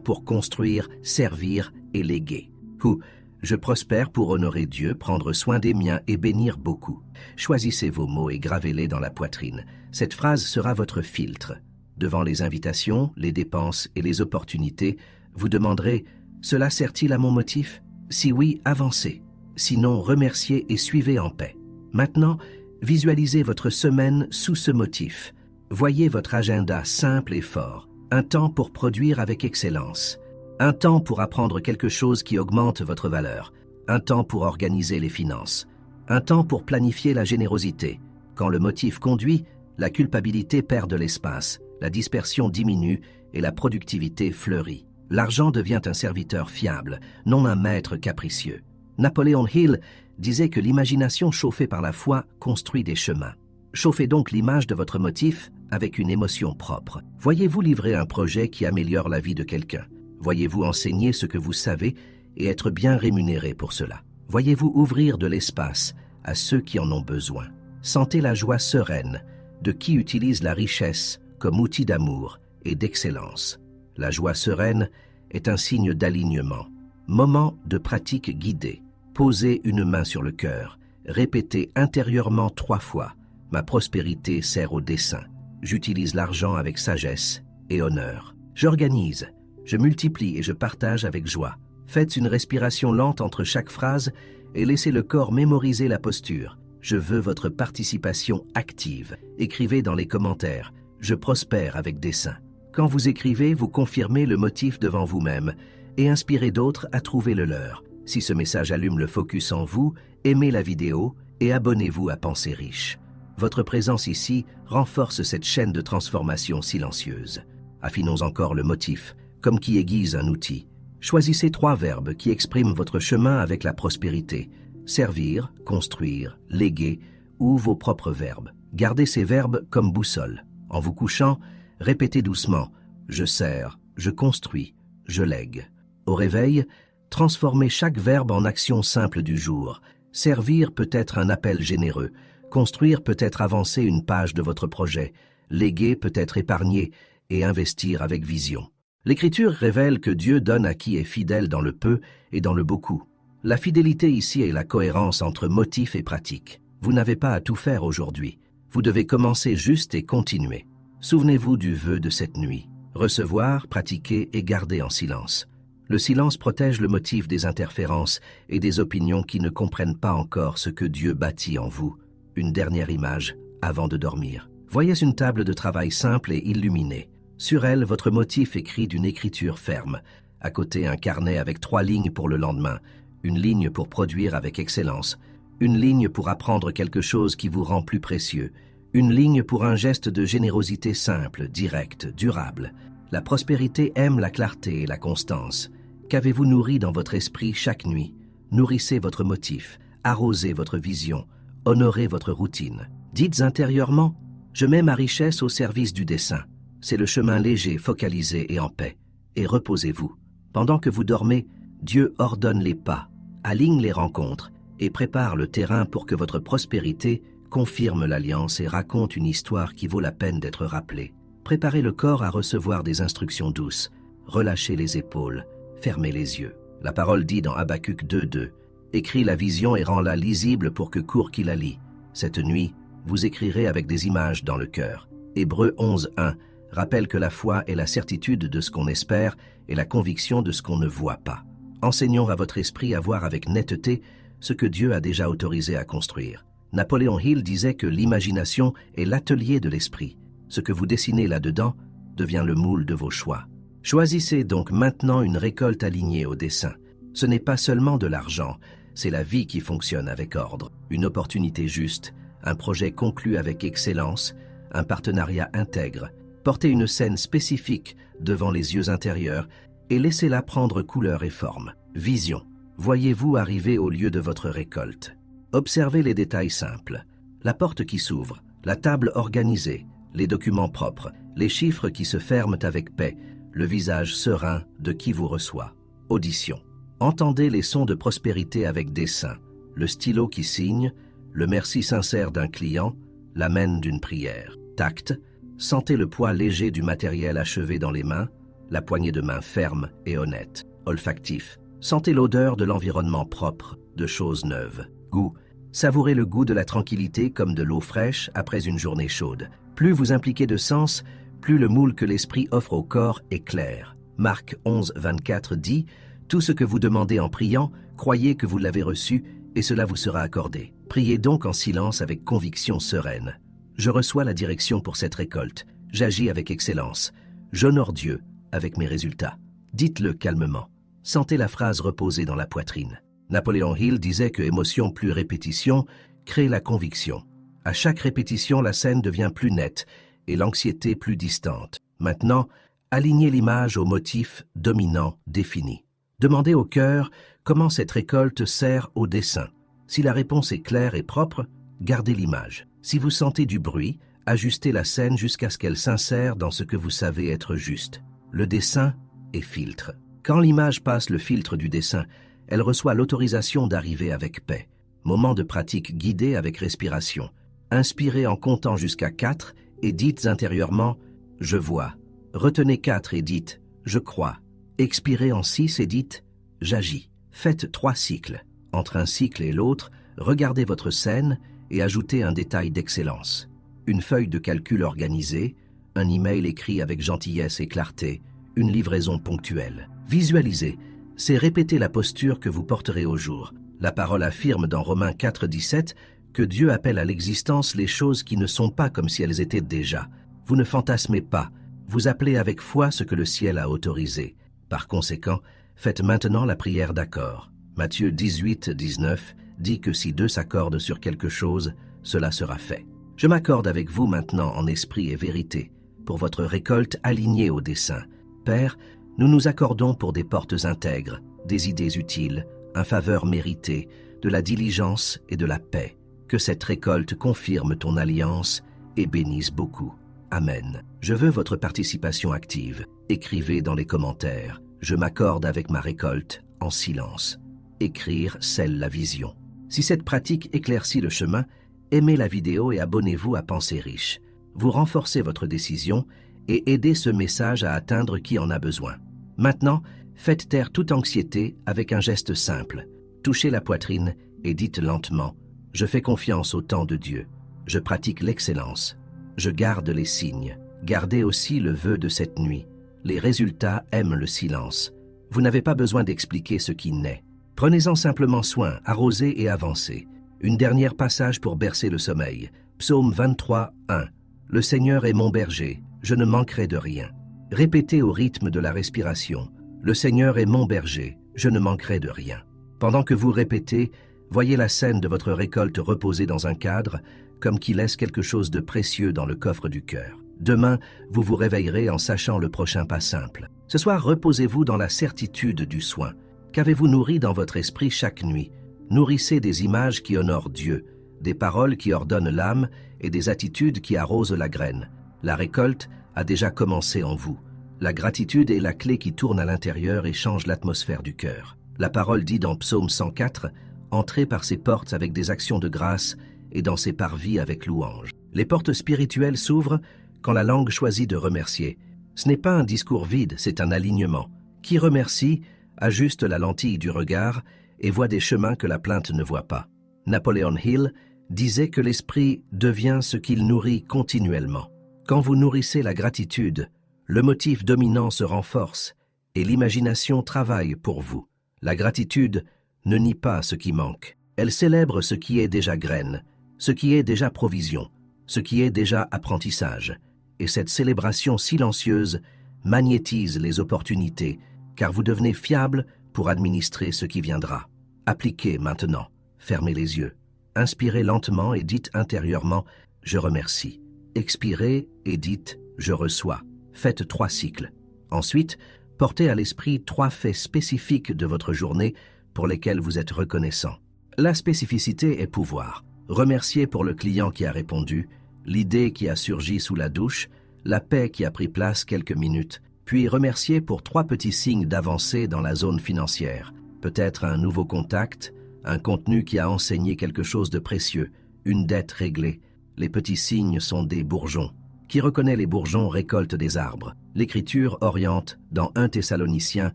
pour construire, servir et léguer » ou « Je prospère pour honorer Dieu, prendre soin des miens et bénir beaucoup ». Choisissez vos mots et gravez-les dans la poitrine. Cette phrase sera votre filtre. Devant les invitations, les dépenses et les opportunités, vous demanderez « Cela sert-il à mon motif ?» Si oui, avancez. Sinon, remerciez et suivez en paix. Maintenant, visualisez votre semaine sous ce motif. Voyez votre agenda simple et fort. Un temps pour produire avec excellence. Un temps pour apprendre quelque chose qui augmente votre valeur. Un temps pour organiser les finances. Un temps pour planifier la générosité. Quand le motif conduit, la culpabilité perd de l'espace, la dispersion diminue et la productivité fleurit. L'argent devient un serviteur fiable, non un maître capricieux. Napoléon Hill disait que l'imagination chauffée par la foi construit des chemins. Chauffez donc l'image de votre motif avec une émotion propre. Voyez-vous livrer un projet qui améliore la vie de quelqu'un. Voyez-vous enseigner ce que vous savez et être bien rémunéré pour cela. Voyez-vous ouvrir de l'espace à ceux qui en ont besoin. Sentez la joie sereine de qui utilise la richesse comme outil d'amour et d'excellence. La joie sereine est un signe d'alignement. Moment de pratique guidée. Posez une main sur le cœur. Répétez intérieurement 3 fois. Ma prospérité sert au dessein. J'utilise l'argent avec sagesse et honneur. J'organise, je multiplie et je partage avec joie. Faites une respiration lente entre chaque phrase et laissez le corps mémoriser la posture. Je veux votre participation active. Écrivez dans les commentaires. Je prospère avec dessein. Quand vous écrivez, vous confirmez le motif devant vous-même et inspirez d'autres à trouver le leur. Si ce message allume le focus en vous, aimez la vidéo et abonnez-vous à Pensée Riche. Votre présence ici renforce cette chaîne de transformation silencieuse. Affinons encore le motif, comme qui aiguise un outil. Choisissez 3 verbes qui expriment votre chemin avec la prospérité. Servir, construire, léguer ou vos propres verbes. Gardez ces verbes comme boussole. En vous couchant, répétez doucement « Je sers, je construis, je lègue ». Au réveil, transformez chaque verbe en action simple du jour. Servir peut être un appel généreux. Construire peut être avancer une page de votre projet. Léguer peut être épargner et investir avec vision. L'Écriture révèle que Dieu donne à qui est fidèle dans le peu et dans le beaucoup. La fidélité ici est la cohérence entre motif et pratique. Vous n'avez pas à tout faire aujourd'hui. Vous devez commencer juste et continuer. Souvenez-vous du vœu de cette nuit. Recevoir, pratiquer et garder en silence. Le silence protège le motif des interférences et des opinions qui ne comprennent pas encore ce que Dieu bâtit en vous. Une dernière image avant de dormir. Voyez une table de travail simple et illuminée. Sur elle, votre motif écrit d'une écriture ferme. À côté, un carnet avec 3 lignes pour le lendemain. Une ligne pour produire avec excellence. Une ligne pour apprendre quelque chose qui vous rend plus précieux. Une ligne pour un geste de générosité simple, direct, durable. La prospérité aime la clarté et la constance. Qu'avez-vous nourri dans votre esprit chaque nuit? Nourrissez votre motif, arrosez votre vision, honorez votre routine. Dites intérieurement « Je mets ma richesse au service du dessein ». C'est le chemin léger, focalisé et en paix. Et reposez-vous. Pendant que vous dormez, Dieu ordonne les pas, aligne les rencontres et prépare le terrain pour que votre prospérité confirme l'alliance et raconte une histoire qui vaut la peine d'être rappelée. Préparez le corps à recevoir des instructions douces. Relâchez les épaules, fermez les yeux. La parole dit dans Habacuc 2:2 « Écris la vision et rends-la lisible pour que court qui la lit. Cette nuit, vous écrirez avec des images dans le cœur. » Hébreux 11:1 rappelle que la foi est la certitude de ce qu'on espère et la conviction de ce qu'on ne voit pas. Enseignons à votre esprit à voir avec netteté ce que Dieu a déjà autorisé à construire. Napoléon Hill disait que l'imagination est l'atelier de l'esprit. Ce que vous dessinez là-dedans devient le moule de vos choix. Choisissez donc maintenant une récolte alignée au dessein. Ce n'est pas seulement de l'argent, c'est la vie qui fonctionne avec ordre. Une opportunité juste, un projet conclu avec excellence, un partenariat intègre. Portez une scène spécifique devant les yeux intérieurs et laissez-la prendre couleur et forme. Vision. Voyez-vous arriver au lieu de votre récolte. Observez les détails simples. La porte qui s'ouvre, la table organisée, les documents propres, les chiffres qui se ferment avec paix, le visage serein de qui vous reçoit. Audition. Entendez les sons de prospérité avec dessein, le stylo qui signe, le merci sincère d'un client, l'amen d'une prière. Tact. Sentez le poids léger du matériel achevé dans les mains, la poignée de main ferme et honnête. Olfactif. Sentez l'odeur de l'environnement propre, de choses neuves. Goût. Savourez le goût de la tranquillité comme de l'eau fraîche après une journée chaude. Plus vous impliquez de sens, plus le moule que l'esprit offre au corps est clair. Marc 11, 24 dit « Tout ce que vous demandez en priant, croyez que vous l'avez reçu et cela vous sera accordé. Priez donc en silence avec conviction sereine. Je reçois la direction pour cette récolte. J'agis avec excellence. J'honore Dieu avec mes résultats. » Dites-le calmement. Sentez la phrase reposer dans la poitrine. Napoléon Hill disait que émotion plus répétition crée la conviction. À chaque répétition, la scène devient plus nette et l'anxiété plus distante. Maintenant, alignez l'image au motif dominant défini. Demandez au cœur comment cette récolte sert au dessin. Si la réponse est claire et propre, gardez l'image. Si vous sentez du bruit, ajustez la scène jusqu'à ce qu'elle s'insère dans ce que vous savez être juste. Le dessin est filtre. Quand l'image passe le filtre du dessin, elle reçoit l'autorisation d'arriver avec paix. Moment de pratique guidée avec respiration. Inspirez en comptant jusqu'à 4 et dites intérieurement « Je vois ». Retenez 4 et dites « Je crois ». Expirez en 6 et dites « J'agis ». Faites 3 cycles. Entre un cycle et l'autre, regardez votre scène et ajoutez un détail d'excellence. Une feuille de calcul organisée, un email écrit avec gentillesse et clarté, une livraison ponctuelle. Visualisez, c'est répéter la posture que vous porterez au jour. La parole affirme dans Romains 4, 17 que Dieu appelle à l'existence les choses qui ne sont pas comme si elles étaient déjà. Vous ne fantasmez pas, vous appelez avec foi ce que le ciel a autorisé. Par conséquent, faites maintenant la prière d'accord. Matthieu 18, 19 dit que si 2 s'accordent sur quelque chose, cela sera fait. Je m'accorde avec vous maintenant en esprit et vérité, pour votre récolte alignée au dessein. Père, nous nous accordons pour des portes intègres, des idées utiles, un faveur méritée, de la diligence et de la paix. Que cette récolte confirme ton alliance et bénisse beaucoup. Amen. Je veux votre participation active. Écrivez dans les commentaires. Je m'accorde avec ma récolte en silence. Écrire scelle la vision. Si cette pratique éclaircit le chemin, aimez la vidéo et abonnez-vous à Pensée Riche. Vous renforcez votre décision et aidez ce message à atteindre qui en a besoin. Maintenant, faites taire toute anxiété avec un geste simple. Touchez la poitrine et dites lentement « Je fais confiance au temps de Dieu. Je pratique l'excellence. Je garde les signes. » Gardez aussi le vœu de cette nuit. Les résultats aiment le silence. Vous n'avez pas besoin d'expliquer ce qui naît. Prenez-en simplement soin, arrosez et avancez. Une dernière passage pour bercer le sommeil. Psaume 23, 1. Le Seigneur est mon berger, je ne manquerai de rien. Répétez au rythme de la respiration. Le Seigneur est mon berger, je ne manquerai de rien. Pendant que vous répétez, voyez la scène de votre récolte reposer dans un cadre, comme qui laisse quelque chose de précieux dans le coffre du cœur. Demain, vous vous réveillerez en sachant le prochain pas simple. Ce soir, reposez-vous dans la certitude du soin. Qu'avez-vous nourri dans votre esprit chaque nuit? Nourrissez des images qui honorent Dieu, des paroles qui ordonnent l'âme et des attitudes qui arrosent la graine. La récolte a déjà commencé en vous. La gratitude est la clé qui tourne à l'intérieur et change l'atmosphère du cœur. La parole dit dans Psaume 104, « Entrez par ses portes avec des actions de grâce et dans ses parvis avec louange. » Les portes spirituelles s'ouvrent quand la langue choisit de remercier. Ce n'est pas un discours vide, c'est un alignement. Qui remercie ajuste la lentille du regard et voit des chemins que la plainte ne voit pas. Napoléon Hill disait que l'esprit devient ce qu'il nourrit continuellement. Quand vous nourrissez la gratitude, le motif dominant se renforce et l'imagination travaille pour vous. La gratitude ne nie pas ce qui manque. Elle célèbre ce qui est déjà graine, ce qui est déjà provision, ce qui est déjà apprentissage. Et cette célébration silencieuse magnétise les opportunités, car vous devenez fiable pour administrer ce qui viendra. Appliquez maintenant. Fermez les yeux. Inspirez lentement et dites intérieurement « Je remercie ». Expirez et dites « Je reçois ». Faites 3 cycles. Ensuite, portez à l'esprit 3 faits spécifiques de votre journée pour lesquels vous êtes reconnaissant. La spécificité est pouvoir. Remercier pour le client qui a répondu, l'idée qui a surgi sous la douche, la paix qui a pris place quelques minutes, puis remercier pour 3 petits signes d'avancée dans la zone financière. Peut-être un nouveau contact, un contenu qui a enseigné quelque chose de précieux, une dette réglée. Les petits signes sont des bourgeons. Qui reconnaît les bourgeons récolte des arbres. L'Écriture oriente dans 1 Thessaloniciens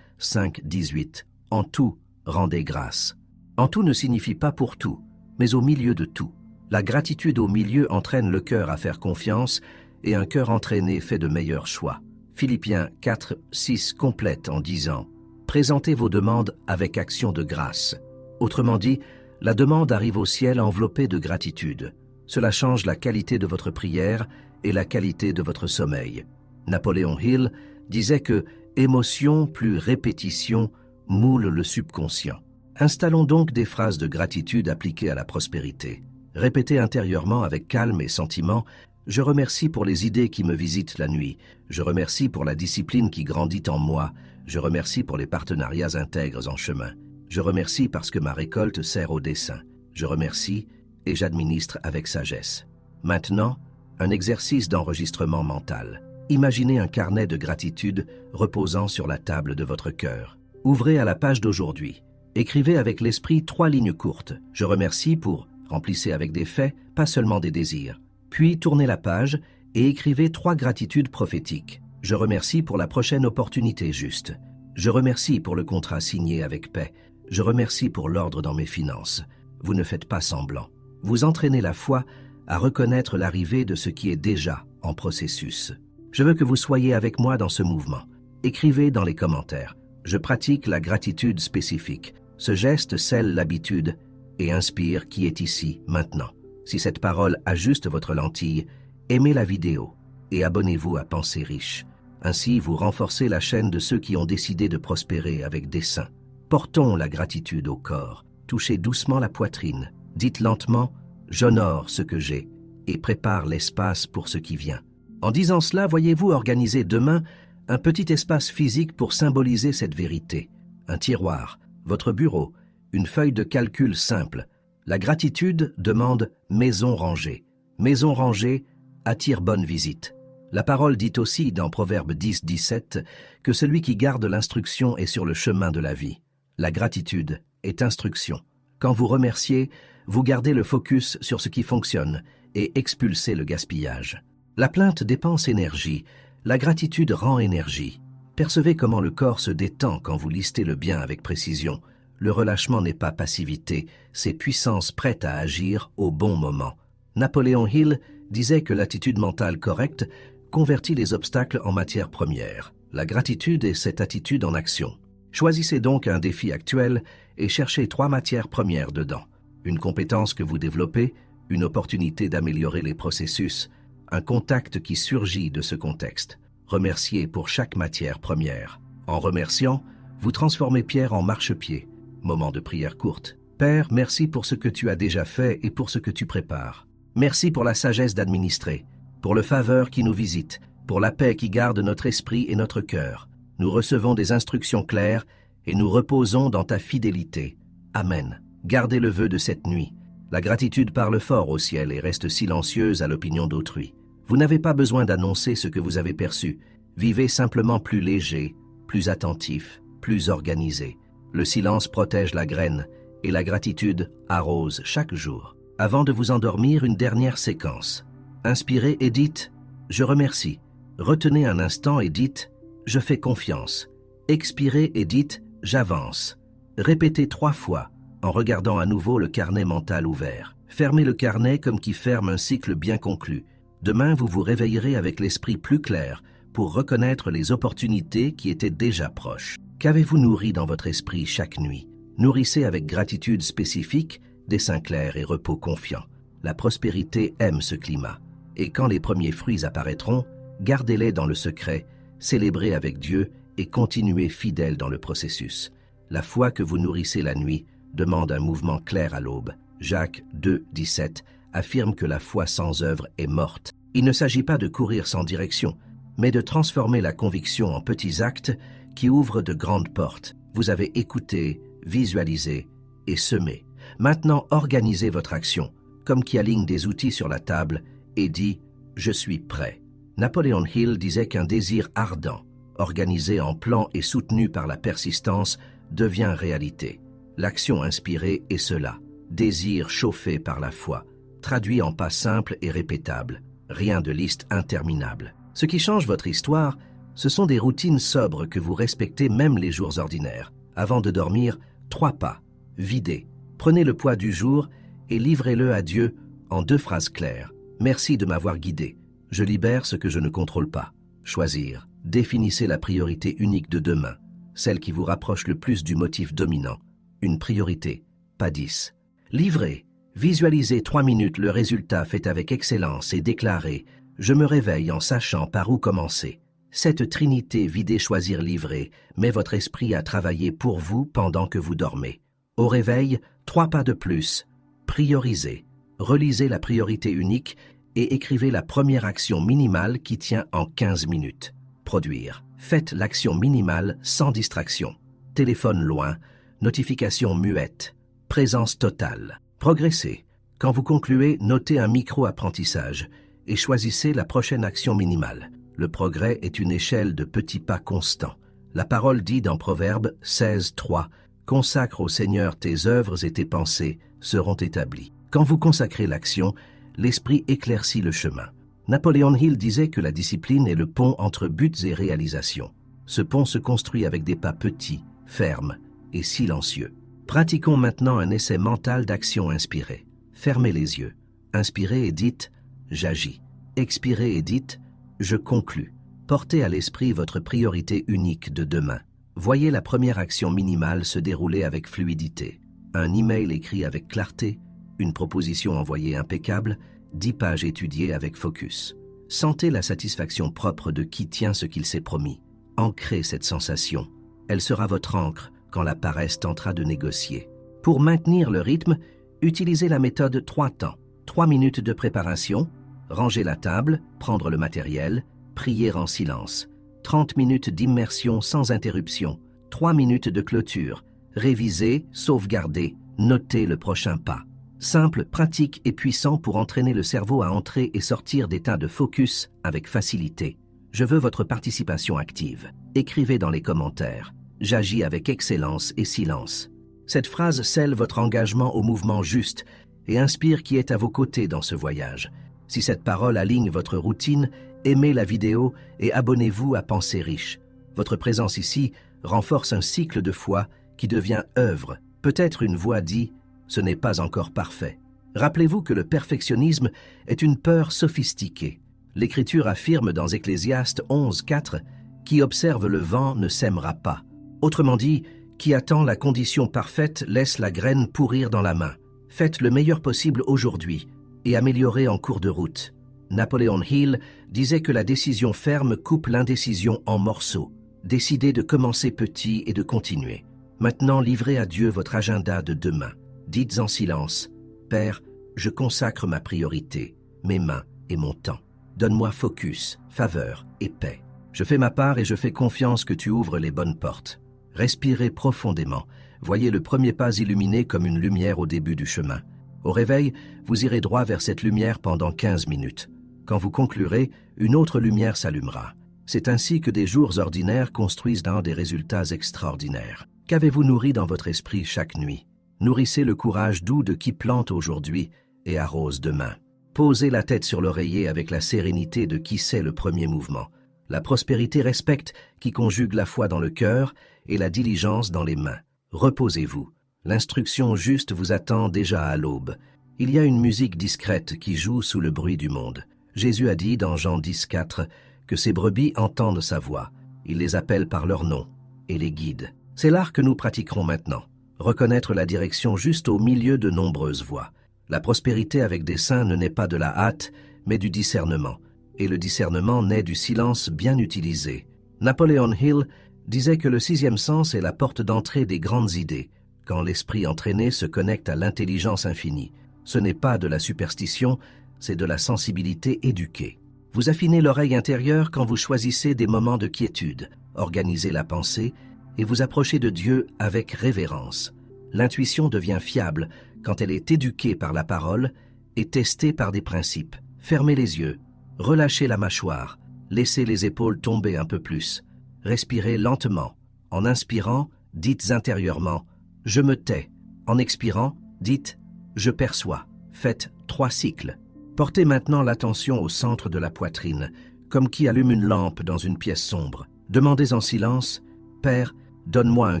5, 18. En tout, rendez grâce. En tout ne signifie pas pour tout, mais au milieu de tout. La gratitude au milieu entraîne le cœur à faire confiance et un cœur entraîné fait de meilleurs choix. Philippiens 4, 6 complète en disant « Présentez vos demandes avec action de grâce ». Autrement dit, la demande arrive au ciel enveloppée de gratitude. Cela change la qualité de votre prière et la qualité de votre sommeil. Napoléon Hill disait que « émotion plus répétition moule le subconscient ». Installons donc des phrases de gratitude appliquées à la prospérité. Répétez intérieurement avec calme et sentiment « Je remercie pour les idées qui me visitent la nuit. Je remercie pour la discipline qui grandit en moi. Je remercie pour les partenariats intègres en chemin. Je remercie parce que ma récolte sert au dessein. Je remercie et j'administre avec sagesse. » Maintenant, un exercice d'enregistrement mental. Imaginez un carnet de gratitude reposant sur la table de votre cœur. Ouvrez à la page d'aujourd'hui. Écrivez avec l'esprit 3 lignes courtes. Je remercie pour, remplissez avec des faits, pas seulement des désirs. Puis tournez la page et écrivez 3 gratitudes prophétiques. Je remercie pour la prochaine opportunité juste. Je remercie pour le contrat signé avec paix. Je remercie pour l'ordre dans mes finances. Vous ne faites pas semblant. Vous entraînez la foi à reconnaître l'arrivée de ce qui est déjà en processus. Je veux que vous soyez avec moi dans ce mouvement. Écrivez dans les commentaires. Je pratique la gratitude spécifique. Ce geste scelle l'habitude et inspire qui est ici, maintenant. Si cette parole ajuste votre lentille, aimez la vidéo et abonnez-vous à Pensées riches. Ainsi, vous renforcez la chaîne de ceux qui ont décidé de prospérer avec dessein. Portons la gratitude au corps. Touchez doucement la poitrine. Dites lentement « J'honore ce que j'ai » et prépare l'espace pour ce qui vient. En disant cela, voyez-vous organiser demain un petit espace physique pour symboliser cette vérité. Un tiroir, votre bureau, une feuille de calcul simple. La gratitude demande « maison rangée ». Maison rangée attire bonne visite. La parole dit aussi dans Proverbe 10, 17 que celui qui garde l'instruction est sur le chemin de la vie. La gratitude est instruction. Quand vous remerciez, vous gardez le focus sur ce qui fonctionne et expulsez le gaspillage. La plainte dépense énergie, la gratitude rend énergie. Percevez comment le corps se détend quand vous listez le bien avec précision. Le relâchement n'est pas passivité, c'est puissance prête à agir au bon moment. Napoléon Hill disait que l'attitude mentale correcte convertit les obstacles en matière première. La gratitude est cette attitude en action. Choisissez donc un défi actuel et cherchez 3 matières premières dedans. Une compétence que vous développez, une opportunité d'améliorer les processus, un contact qui surgit de ce contexte. Remerciez pour chaque matière première. En remerciant, vous transformez Pierre en marchepied. Moment de prière courte. Père, merci pour ce que tu as déjà fait et pour ce que tu prépares. Merci pour la sagesse d'administrer, pour le faveur qui nous visite, pour la paix qui garde notre esprit et notre cœur. Nous recevons des instructions claires et nous reposons dans ta fidélité. Amen. Gardez le vœu de cette nuit. La gratitude parle fort au ciel et reste silencieuse à l'opinion d'autrui. Vous n'avez pas besoin d'annoncer ce que vous avez perçu. Vivez simplement plus léger, plus attentif, plus organisé. Le silence protège la graine et la gratitude arrose chaque jour. Avant de vous endormir, une dernière séquence. Inspirez et dites « Je remercie ». Retenez un instant et dites « Je fais confiance ». Expirez et dites « J'avance ». Répétez 3 fois en regardant à nouveau le carnet mental ouvert. Fermez le carnet comme qui ferme un cycle bien conclu. Demain, vous vous réveillerez avec l'esprit plus clair pour reconnaître les opportunités qui étaient déjà proches. Qu'avez-vous nourri dans votre esprit chaque nuit? Nourrissez avec gratitude spécifique, dessein clair et repos confiant. La prospérité aime ce climat. Et quand les premiers fruits apparaîtront, gardez-les dans le secret, célébrez avec Dieu et continuez fidèle dans le processus. La foi que vous nourrissez la nuit demande un mouvement clair à l'aube. Jacques 2, 17 affirme que la foi sans œuvre est morte. Il ne s'agit pas de courir sans direction, mais de transformer la conviction en petits actes qui ouvrent de grandes portes. Vous avez écouté, visualisé et semé. Maintenant, organisez votre action, comme qui aligne des outils sur la table et dit « Je suis prêt ». Napoléon Hill disait qu'un désir ardent, organisé en plan et soutenu par la persistance, devient réalité. L'action inspirée est cela, désir chauffé par la foi, traduit en pas simples et répétables. rien de liste interminable. Ce qui change votre histoire, ce sont des routines sobres que vous respectez même les jours ordinaires. Avant de dormir, 3 pas. Videz. Prenez le poids du jour et livrez-le à Dieu en 2 phrases claires. Merci de m'avoir guidé. Je libère ce que je ne contrôle pas. Choisir. Définissez la priorité unique de demain, celle qui vous rapproche le plus du motif dominant. Une priorité, pas 10. Livrez. Visualisez 3 minutes le résultat fait avec excellence et déclarez « Je me réveille en sachant par où commencer ». Cette trinité vidée choisir livrer met votre esprit à travailler pour vous pendant que vous dormez. Au réveil, 3 pas de plus. Priorisez. Relisez la priorité unique et écrivez la première action minimale qui tient en 15 minutes. Produire. Faites l'action minimale sans distraction. Téléphone loin, notification muette, présence totale. Progressez. Quand vous concluez, notez un micro-apprentissage et choisissez la prochaine action minimale. Le progrès est une échelle de petits pas constants. La parole dit dans Proverbe 16:3 « Consacre au Seigneur tes œuvres et tes pensées seront établies ». Quand vous consacrez l'action, l'esprit éclaircit le chemin. Napoléon Hill disait que la discipline est le pont entre buts et réalisations. Ce pont se construit avec des pas petits, fermes et silencieux. Pratiquons maintenant un essai mental d'action inspirée. Fermez les yeux. Inspirez et dites « J'agis ». Expirez et dites « Je conclus ». Portez à l'esprit votre priorité unique de demain. Voyez la première action minimale se dérouler avec fluidité. Un email écrit avec clarté, une proposition envoyée impeccable, 10 pages étudiées avec focus. Sentez la satisfaction propre de qui tient ce qu'il s'est promis. Ancrez cette sensation. Elle sera votre ancre quand la paresse tentera de négocier. Pour maintenir le rythme, utilisez la méthode 3 temps. 3 minutes de préparation, ranger la table, prendre le matériel, prier en silence. 30 minutes d'immersion sans interruption. 3 minutes de clôture. Réviser, sauvegarder, noter le prochain pas. Simple, pratique et puissant pour entraîner le cerveau à entrer et sortir d'état de focus avec facilité. Je veux votre participation active. Écrivez dans les commentaires. J'agis avec excellence et silence. Cette phrase scelle votre engagement au mouvement juste et inspire qui est à vos côtés dans ce voyage. Si cette parole aligne votre routine, aimez la vidéo et abonnez-vous à Pensée riche. Votre présence ici renforce un cycle de foi qui devient œuvre. Peut-être une voix dit « Ce n'est pas encore parfait ». Rappelez-vous que le perfectionnisme est une peur sophistiquée. L'Écriture affirme dans Ecclésiaste 11:4 « Qui observe le vent ne sèmera pas ». Autrement dit, qui attend la condition parfaite laisse la graine pourrir dans la main. Faites le meilleur possible aujourd'hui et améliorez en cours de route. Napoléon Hill disait que la décision ferme coupe l'indécision en morceaux. Décidez de commencer petit et de continuer. Maintenant, livrez à Dieu votre agenda de demain. Dites en silence, « Père, je consacre ma priorité, mes mains et mon temps. Donne-moi focus, faveur et paix. Je fais ma part et je fais confiance que tu ouvres les bonnes portes. » Respirez profondément. Voyez le premier pas illuminé comme une lumière au début du chemin. Au réveil, vous irez droit vers cette lumière pendant 15 minutes. Quand vous conclurez, une autre lumière s'allumera. C'est ainsi que des jours ordinaires construisent des résultats extraordinaires. Qu'avez-vous nourri dans votre esprit chaque nuit? Nourrissez le courage doux de qui plante aujourd'hui et arrose demain. Posez la tête sur l'oreiller avec la sérénité de qui sait le premier mouvement. La prospérité respecte qui conjugue la foi dans le cœur et la diligence dans les mains. Reposez-vous. L'instruction juste vous attend déjà à l'aube. Il y a une musique discrète qui joue sous le bruit du monde. Jésus a dit dans Jean 10:4 que ses brebis entendent sa voix. Il les appelle par leur nom et les guide. C'est l'art que nous pratiquerons maintenant. Reconnaître la direction juste au milieu de nombreuses voies. La prospérité avec des saints ne naît pas de la hâte, mais du discernement. Et le discernement naît du silence bien utilisé. Napoléon Hill disait que le 6e sens est la porte d'entrée des grandes idées, quand l'esprit entraîné se connecte à l'intelligence infinie. Ce n'est pas de la superstition, c'est de la sensibilité éduquée. Vous affinez l'oreille intérieure quand vous choisissez des moments de quiétude, organisez la pensée et vous approchez de Dieu avec révérence. L'intuition devient fiable quand elle est éduquée par la parole et testée par des principes. Fermez les yeux, relâchez la mâchoire, laissez les épaules tomber un peu plus. Respirez lentement. En inspirant, dites intérieurement « Je me tais ». En expirant, dites « Je perçois ». Faites 3 cycles. Portez maintenant l'attention au centre de la poitrine, comme qui allume une lampe dans une pièce sombre. Demandez en silence, « Père, donne-moi un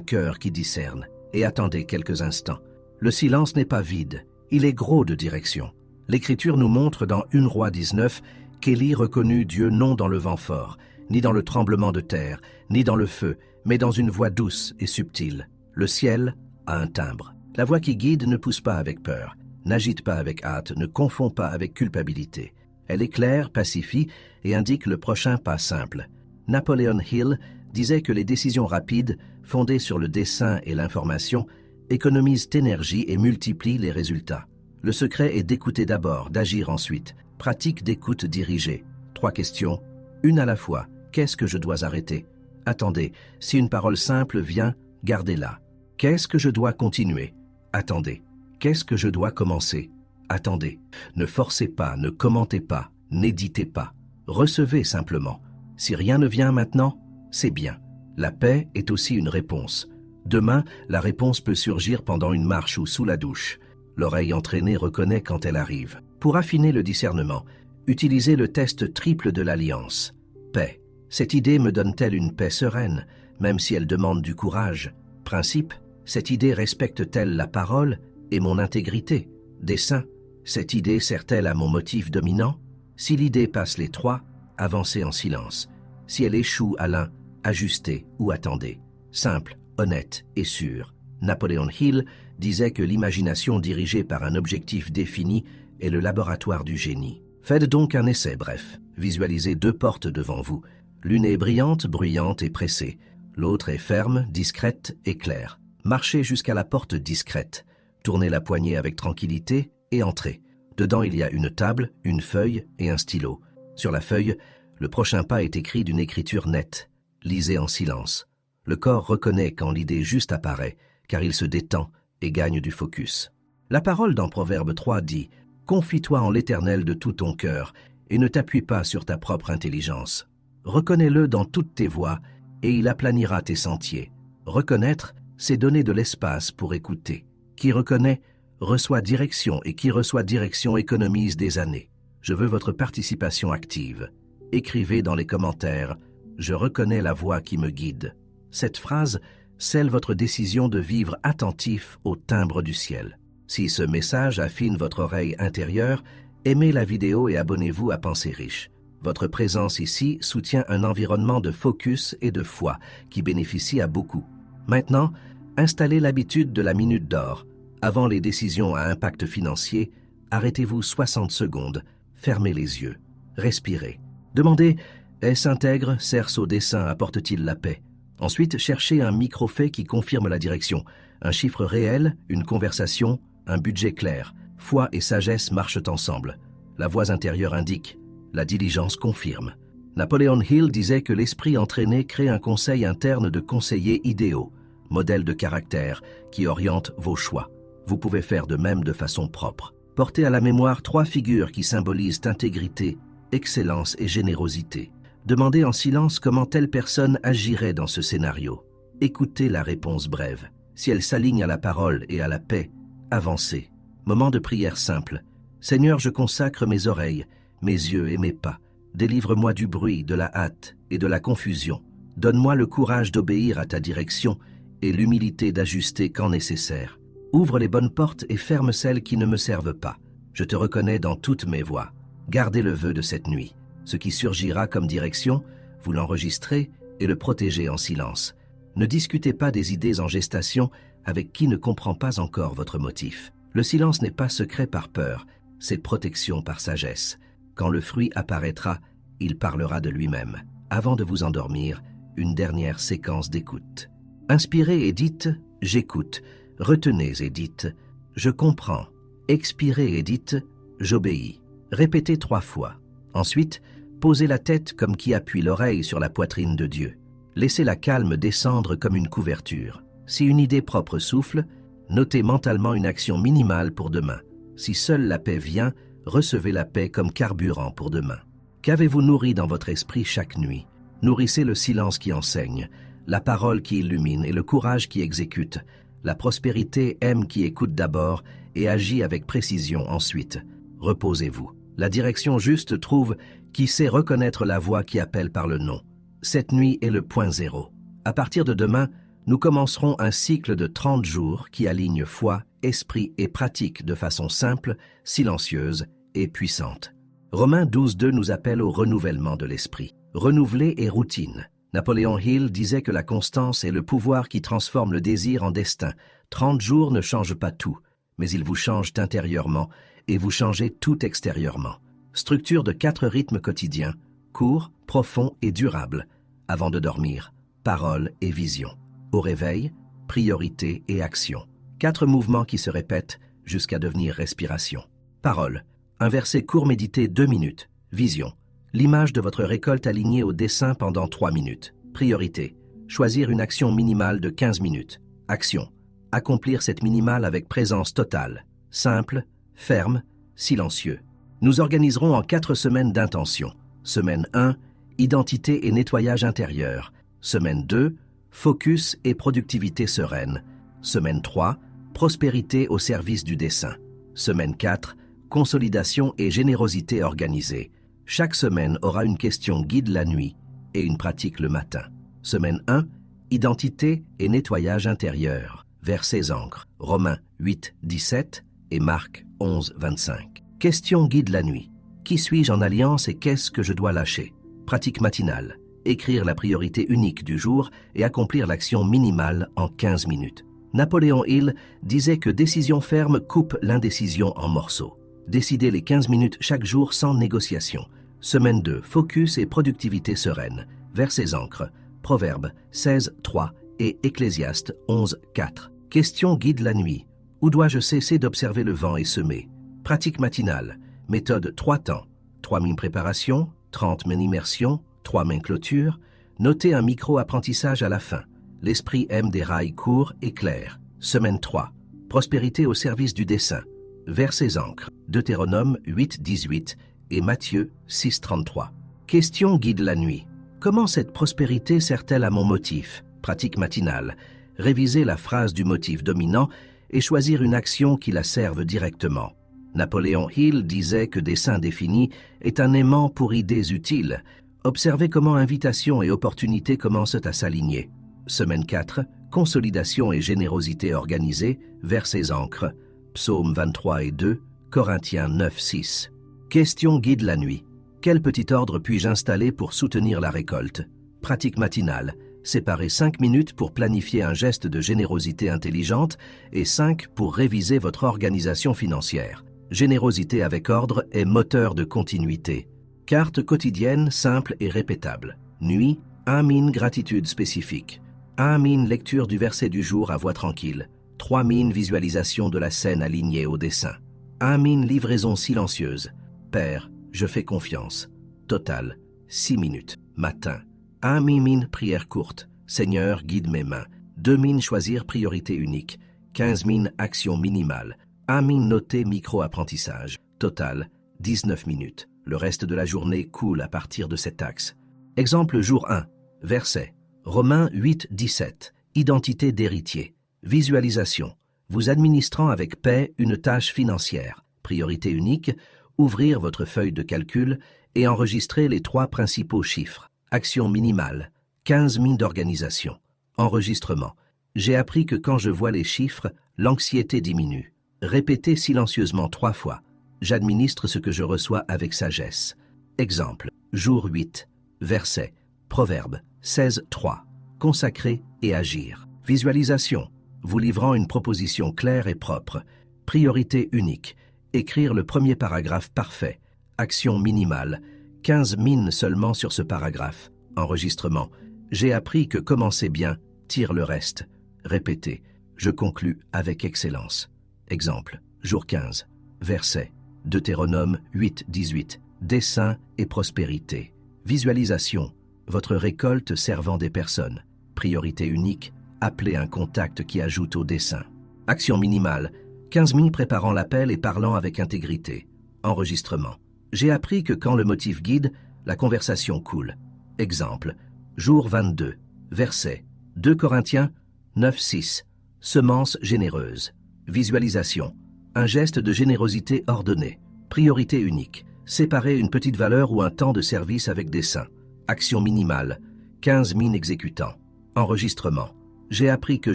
cœur qui discerne » et attendez quelques instants. Le silence n'est pas vide, il est gros de direction. L'Écriture nous montre dans 1 Roi 19 qu'Élie reconnut Dieu non dans le vent fort, ni dans le tremblement de terre, ni dans le feu, mais dans une voix douce et subtile. Le ciel a un timbre. La voix qui guide ne pousse pas avec peur, n'agite pas avec hâte, ne confond pas avec culpabilité. Elle éclaire, pacifie et indique le prochain pas simple. Napoleon Hill disait que les décisions rapides, fondées sur le dessein et l'information, économisent énergie et multiplient les résultats. Le secret est d'écouter d'abord, d'agir ensuite. Pratique d'écoute dirigée. 3 questions, une à la fois. Qu'est-ce que je dois arrêter? Attendez, si une parole simple vient, gardez-la. Qu'est-ce que je dois continuer? Attendez. Qu'est-ce que je dois commencer? Attendez. Ne forcez pas, ne commentez pas, n'éditez pas. Recevez simplement. Si rien ne vient maintenant, c'est bien. La paix est aussi une réponse. Demain, la réponse peut surgir pendant une marche ou sous la douche. L'oreille entraînée reconnaît quand elle arrive. Pour affiner le discernement, utilisez le test triple de l'alliance. Paix. Cette idée me donne-t-elle une paix sereine, même si elle demande du courage? Principe. Cette idée respecte-t-elle la parole et mon intégrité? Dessein. Cette idée sert-elle à mon motif dominant? Si l'idée passe les 3, avancez en silence. Si elle échoue à l'un, ajustez ou attendez. Simple, honnête et sûr. Napoleon Hill disait que l'imagination dirigée par un objectif défini est le laboratoire du génie. Faites donc un essai bref. Visualisez 2 portes devant vous. L'une est brillante, bruyante et pressée. L'autre est ferme, discrète et claire. Marchez jusqu'à la porte discrète. Tournez la poignée avec tranquillité et entrez. Dedans, il y a une table, une feuille et un stylo. Sur la feuille, le prochain pas est écrit d'une écriture nette. Lisez en silence. Le corps reconnaît quand l'idée juste apparaît, car il se détend et gagne du focus. La parole dans Proverbe 3 dit « Confie-toi en l'Éternel de tout ton cœur et ne t'appuie pas sur ta propre intelligence. Reconnais-le dans toutes tes voies et il aplanira tes sentiers. » Reconnaître, c'est donner de l'espace pour écouter. Qui reconnaît, reçoit direction et qui reçoit direction économise des années. Je veux votre participation active. Écrivez dans les commentaires « Je reconnais la voix qui me guide ». Cette phrase scelle votre décision de vivre attentif au timbre du ciel. Si ce message affine votre oreille intérieure, aimez la vidéo et abonnez-vous à Pensée Riche. Votre présence ici soutient un environnement de focus et de foi qui bénéficie à beaucoup. Maintenant, installez l'habitude de la minute d'or. Avant les décisions à impact financier, arrêtez-vous 60 secondes, fermez les yeux, respirez. Demandez « Est-ce intègre, cerce au dessein, apporte-t-il la paix ?» Ensuite, cherchez un micro-fait qui confirme la direction, un chiffre réel, une conversation, un budget clair. Foi et sagesse marchent ensemble. La voix intérieure indique, la diligence confirme. Napoleon Hill disait que l'esprit entraîné crée un conseil interne de conseillers idéaux, modèle de caractère qui oriente vos choix. Vous pouvez faire de même de façon propre. Portez à la mémoire 3 figures qui symbolisent intégrité, excellence et générosité. Demandez en silence comment telle personne agirait dans ce scénario. Écoutez la réponse brève. Si elle s'aligne à la parole et à la paix, avancez. Moment de prière simple. Seigneur, je consacre mes oreilles, mes yeux et mes pas. Délivre-moi du bruit, de la hâte et de la confusion. Donne-moi le courage d'obéir à ta direction et l'humilité d'ajuster quand nécessaire. Ouvre les bonnes portes et ferme celles qui ne me servent pas. Je te reconnais dans toutes mes voies. Gardez le vœu de cette nuit. Ce qui surgira comme direction, vous l'enregistrez et le protégez en silence. Ne discutez pas des idées en gestation avec qui ne comprend pas encore votre motif. Le silence n'est pas secret par peur, c'est protection par sagesse. Quand le fruit apparaîtra, il parlera de lui-même. Avant de vous endormir, une dernière séquence d'écoute. Inspirez et dites « J'écoute ». Retenez et dites « Je comprends ». Expirez et dites « J'obéis ». Répétez 3 fois. Ensuite, posez la tête comme qui appuie l'oreille sur la poitrine de Dieu. Laissez-la calme descendre comme une couverture. Si une idée propre souffle, notez mentalement une action minimale pour demain. Si seule la paix vient, recevez la paix comme carburant pour demain. Qu'avez-vous nourri dans votre esprit chaque nuit? Nourrissez le silence qui enseigne, la parole qui illumine et le courage qui exécute. La prospérité aime qui écoute d'abord et agit avec précision ensuite. Reposez-vous. La direction juste trouve qui sait reconnaître la voix qui appelle par le nom. Cette nuit est le point zéro. À partir de demain, nous commencerons un cycle de 30 jours qui aligne foi, esprit et pratique de façon simple, silencieuse et puissante. Romains 12.2 nous appelle au renouvellement de l'esprit. Renouveler est routine. Napoléon Hill disait que la constance est le pouvoir qui transforme le désir en destin. 30 jours ne changent pas tout, mais ils vous changent intérieurement et vous changez tout extérieurement. Structure de 4 rythmes quotidiens, courts, profonds et durables. Avant de dormir, parole et vision. Au réveil, priorité et action. 4 mouvements qui se répètent jusqu'à devenir respiration. Parole. Un verset court médité 2 minutes. Vision. L'image de votre récolte alignée au dessin pendant 3 minutes. Priorité. Choisir une action minimale de 15 minutes. Action. Accomplir cette minimale avec présence totale. Simple, ferme, silencieux. Nous organiserons en 4 semaines d'intention. Semaine 1, identité et nettoyage intérieur. Semaine 2, focus et productivité sereine. Semaine 3, prospérité au service du dessin. Semaine 4, consolidation et générosité organisée. Chaque semaine aura une question guide la nuit et une pratique le matin. Semaine 1, identité et nettoyage intérieur. Versets ancres, Romains 8, 17 et Marc 11, 25. Question guide la nuit. Qui suis-je en alliance et qu'est-ce que je dois lâcher? Pratique matinale. Écrire la priorité unique du jour et accomplir l'action minimale en 15 minutes. Napoléon Hill disait que décision ferme coupe l'indécision en morceaux. Décidez les 15 minutes chaque jour sans négociation. Semaine 2, focus et productivité sereine. Versets ancres, Proverbes 16, 3 et Ecclésiaste 11, 4. Question guide la nuit. Où dois-je cesser d'observer le vent et semer? Pratique matinale. Méthode 3 temps. 3 min préparation, 30 min immersion, 3 min clôture. Notez un micro-apprentissage à la fin. L'esprit aime des rails courts et clairs. Semaine 3. Prospérité au service du dessin. Versets ancres, Deutéronome 8, 18 et Matthieu 6, 33. Question guide la nuit. Comment cette prospérité sert-elle à mon motif? Pratique matinale. Réviser la phrase du motif dominant et choisir une action qui la serve directement. Napoléon Hill disait que dessin défini est un aimant pour idées utiles. Observez comment invitation et opportunité commencent à s'aligner. Semaine 4, consolidation et générosité organisée, versets ancres, Psaume 23 et 2, Corinthiens 9, 6. Question guide la nuit. Quel petit ordre puis-je installer pour soutenir la récolte? Pratique matinale. Séparez 5 minutes pour planifier un geste de générosité intelligente et 5 pour réviser votre organisation financière. Générosité avec ordre est moteur de continuité. Carte quotidienne simple et répétable. Nuit, 1 min gratitude spécifique. 1 min lecture du verset du jour à voix tranquille. 3 min visualisation de la scène alignée au dessin. 1 min livraison silencieuse. Père, je fais confiance. Total, 6 minutes. Matin. 1 min prière courte. Seigneur, guide mes mains. 2 min choisir priorité unique. 15 min action minimale. 1 min noter micro-apprentissage. Total, 19 minutes. Le reste de la journée coule à partir de cet axe. Exemple jour 1. Verset. Romains 8, 17. Identité d'héritier. Visualisation. Vous administrant avec paix une tâche financière. Priorité unique. Ouvrir votre feuille de calcul et enregistrer les 3 principaux chiffres. Action minimale. 15 min d'organisation. Enregistrement. J'ai appris que quand je vois les chiffres, l'anxiété diminue. Répétez silencieusement 3 fois. J'administre ce que je reçois avec sagesse. Exemple. Jour 8. Verset. Proverbe 16, 3. Consacrer et agir. Visualisation. Vous livrant une proposition claire et propre. Priorité unique. Écrire le premier paragraphe parfait. Action minimale. 15 min seulement sur ce paragraphe. Enregistrement. J'ai appris que commencer bien tire le reste. Répétez. Je conclus avec excellence. Exemple. Jour 15. Verset. Deutéronome 8, 18. Dessin et prospérité. Visualisation. Votre récolte servant des personnes. Priorité unique. Appelez un contact qui ajoute au dessin. Action minimale. 15 min préparant l'appel et parlant avec intégrité. Enregistrement. J'ai appris que quand le motif guide, la conversation coule. Exemple. Jour 22. Verset. 2 Corinthiens 9, 6. Semence généreuse. Visualisation. Un geste de générosité ordonné. Priorité unique. Séparez une petite valeur ou un temps de service avec dessin. Action minimale. 15 mines exécutants. Enregistrement. J'ai appris que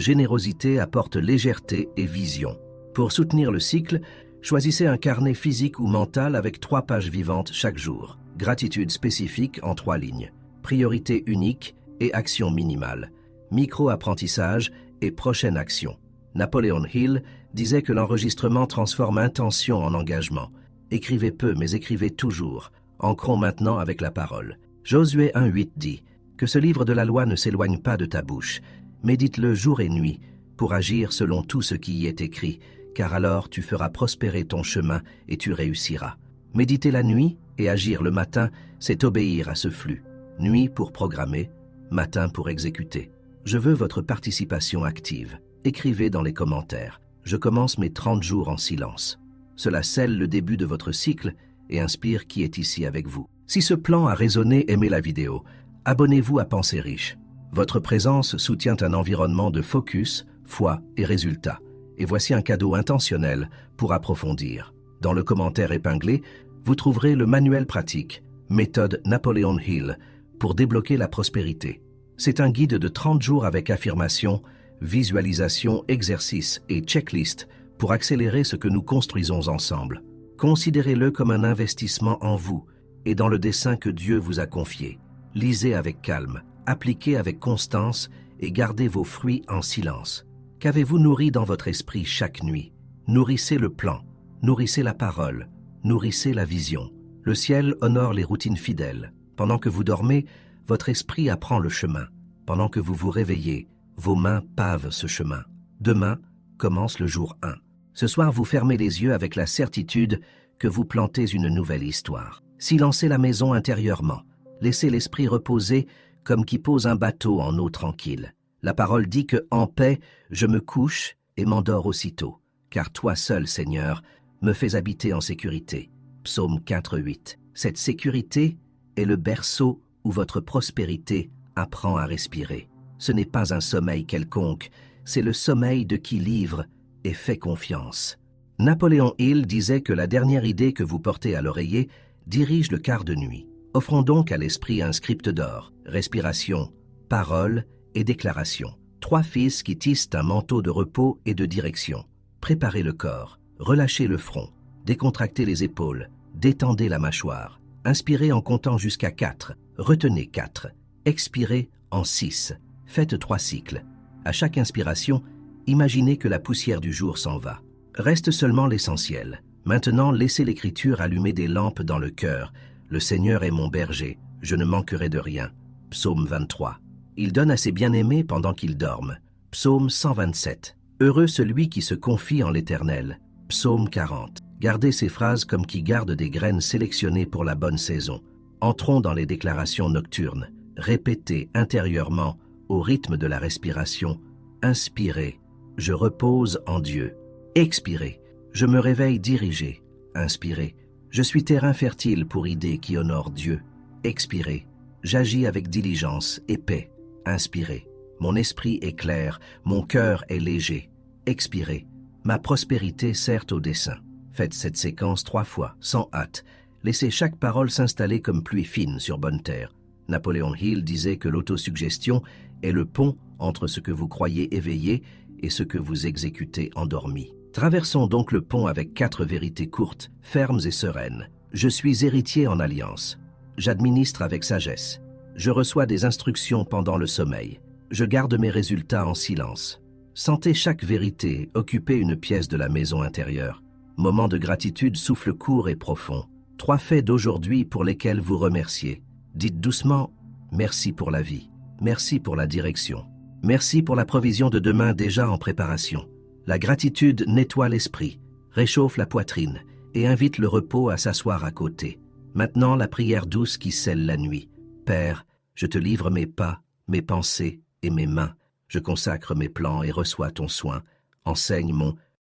générosité apporte légèreté et vision. Pour soutenir le cycle, choisissez un carnet physique ou mental avec 3 pages vivantes chaque jour. Gratitude spécifique en 3 lignes. Priorité unique et action minimale. Micro-apprentissage et prochaine action. Napoleon Hill disait que l'enregistrement transforme intention en engagement. Écrivez peu, mais écrivez toujours. Ancrons maintenant avec la parole. Josué 1,8 dit que ce livre de la loi ne s'éloigne pas de ta bouche. Médite-le jour et nuit pour agir selon tout ce qui y est écrit, car alors tu feras prospérer ton chemin et tu réussiras. Méditer la nuit et agir le matin, c'est obéir à ce flux. Nuit pour programmer, matin pour exécuter. Je veux votre participation active. Écrivez dans les commentaires. Je commence mes 30 jours en silence. Cela scelle le début de votre cycle et inspire qui est ici avec vous. Si ce plan a résonné, aimez la vidéo. Abonnez-vous à Pensée Riche. Votre présence soutient un environnement de focus, foi et résultats. Et voici un cadeau intentionnel pour approfondir. Dans le commentaire épinglé, vous trouverez le manuel pratique, méthode Napoleon Hill, pour débloquer la prospérité. C'est un guide de 30 jours avec affirmation, visualisation, exercice et checklist pour accélérer ce que nous construisons ensemble. Considérez-le comme un investissement en vous et dans le dessein que Dieu vous a confié. Lisez avec calme, appliquez avec constance et gardez vos fruits en silence. Qu'avez-vous nourri dans votre esprit chaque nuit? Nourrissez le plan, nourrissez la parole, nourrissez la vision. Le ciel honore les routines fidèles. Pendant que vous dormez, votre esprit apprend le chemin. Pendant que vous vous réveillez, vos mains pavent ce chemin. Demain commence le jour 1. Ce soir, vous fermez les yeux avec la certitude que vous plantez une nouvelle histoire. Silencez la maison intérieurement. Laissez l'esprit reposer comme qui pose un bateau en eau tranquille. La parole dit que, en paix, je me couche et m'endors aussitôt. Car toi seul, Seigneur, me fais habiter en sécurité. Psaume 4,8. Cette sécurité est le berceau où votre prospérité apprend à respirer. Ce n'est pas un sommeil quelconque, c'est le sommeil de qui livre et fait confiance. Napoléon Hill disait que la dernière idée que vous portez à l'oreiller dirige le quart de nuit. Offrons donc à l'esprit un script d'or, respiration, parole et déclaration. 3 fils qui tissent un manteau de repos et de direction. Préparez le corps, relâchez le front, décontractez les épaules, détendez la mâchoire. Inspirez en comptant jusqu'à 4, retenez 4, expirez en 6, faites 3 cycles. À chaque inspiration, imaginez que la poussière du jour s'en va. Reste seulement l'essentiel. Maintenant, laissez l'écriture allumer des lampes dans le cœur. Le Seigneur est mon berger, je ne manquerai de rien. Psaume 23. Il donne à ses bien-aimés pendant qu'ils dorment. Psaume 127. Heureux celui qui se confie en l'Éternel. Psaume 40. Gardez ces phrases comme qui gardent des graines sélectionnées pour la bonne saison. Entrons dans les déclarations nocturnes. Répétez intérieurement, au rythme de la respiration. Inspirez, je repose en Dieu. Expirez, je me réveille dirigé. Inspirez, je suis terrain fertile pour idées qui honorent Dieu. Expirez, j'agis avec diligence et paix. Inspirez, mon esprit est clair, mon cœur est léger. Expirez, ma prospérité sert au dessein. Faites cette séquence 3 fois, sans hâte. Laissez chaque parole s'installer comme pluie fine sur bonne terre. Napoléon Hill disait que l'autosuggestion est le pont entre ce que vous croyez éveillé et ce que vous exécutez endormi. Traversons donc le pont avec 4 vérités courtes, fermes et sereines. Je suis héritier en alliance. J'administre avec sagesse. Je reçois des instructions pendant le sommeil. Je garde mes résultats en silence. Sentez chaque vérité occuper une pièce de la maison intérieure. Moment de gratitude, souffle court et profond. 3 faits d'aujourd'hui pour lesquels vous remerciez. Dites doucement « Merci pour la vie ». Merci pour la direction. Merci pour la provision de demain déjà en préparation. La gratitude nettoie l'esprit, réchauffe la poitrine et invite le repos à s'asseoir à côté. Maintenant, la prière douce qui scelle la nuit. Père, je te livre mes pas, mes pensées et mes mains. Je consacre mes plans et reçois ton soin. Enseigne mon